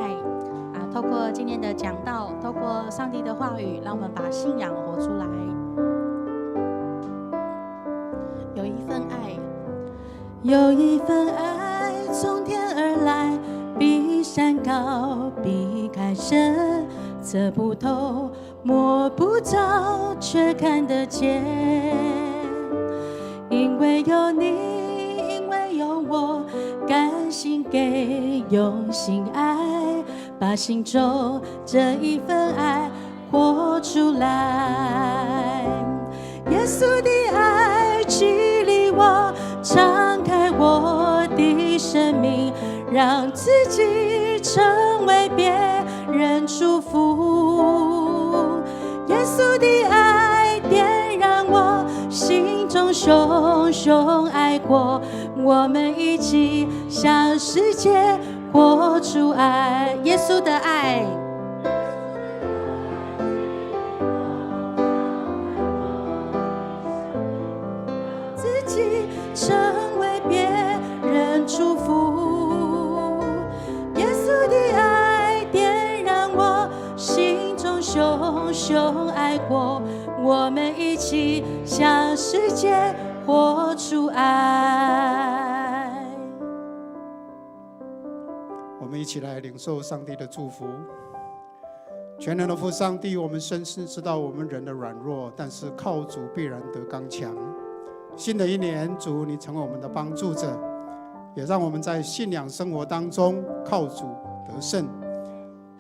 Speaker 3: 啊！透过今天的讲道，透过上帝的话语，让我们把信仰活出来。有一份爱，
Speaker 1: 有一份爱从天而来，比山高，比海深，测不透，摸不着，却看得见。因为有你。有我甘心给，用心爱，把心中这一份爱活出来。耶稣的爱激励我，敞开我的生命，让自己成为别人祝福。耶稣的爱点燃我心中熊熊爱火，我们一起向世界活出爱。耶稣的爱，熊爱过，我们一起向世界活出爱。
Speaker 6: 我们一起来领受上帝的祝福。全能的父上帝，我们深深知道我们人的软弱，但是靠主必然得刚强。新的一年，主你成为我们的帮助者，也让我们在信仰生活当中靠主得胜。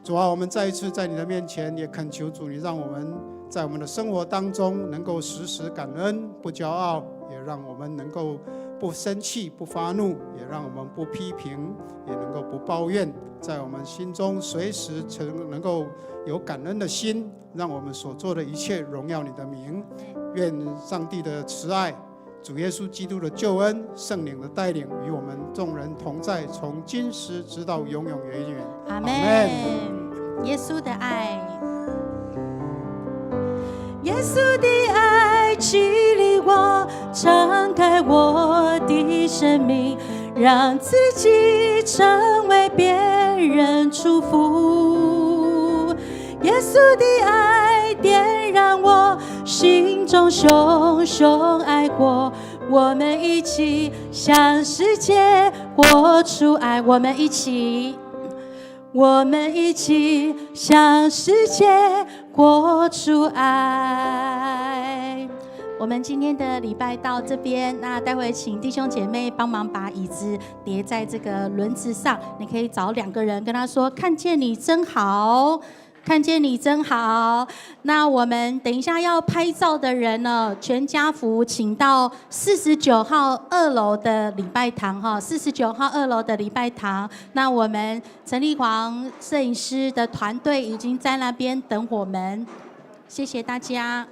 Speaker 6: 主啊，我们再一次在你的面前，也恳求主你让我们在我们的生活当中能够时时感恩，不骄傲，也让我们能够不生气、不发怒，也让我们不批评，也能够不抱怨，在我们心中随时能够有感恩的心，让我们所做的一切荣耀你的名。愿上帝的慈爱、主耶稣基督的救恩、圣灵的带领与我们众人同在，从今时直到永永远远。
Speaker 3: 阿门。耶稣的爱，
Speaker 1: 耶稣的爱激励我，敞开我的生命，让自己成为别人祝福。耶稣的爱点燃我心中熊熊爱过，我们一起向世界活出爱。我们一起向世界活出爱。我们今天的礼拜到这边，那待会请弟兄姐妹帮忙把椅子叠在这个轮子上，你可以找2个人跟他说：“看见你真好。”看见你真好。那我们等一下要拍照的人呢，全家福请到49号2楼的礼拜堂哈，49号2楼的礼拜堂。那我们陈立煌摄影师的团队已经在那边等我们，谢谢大家。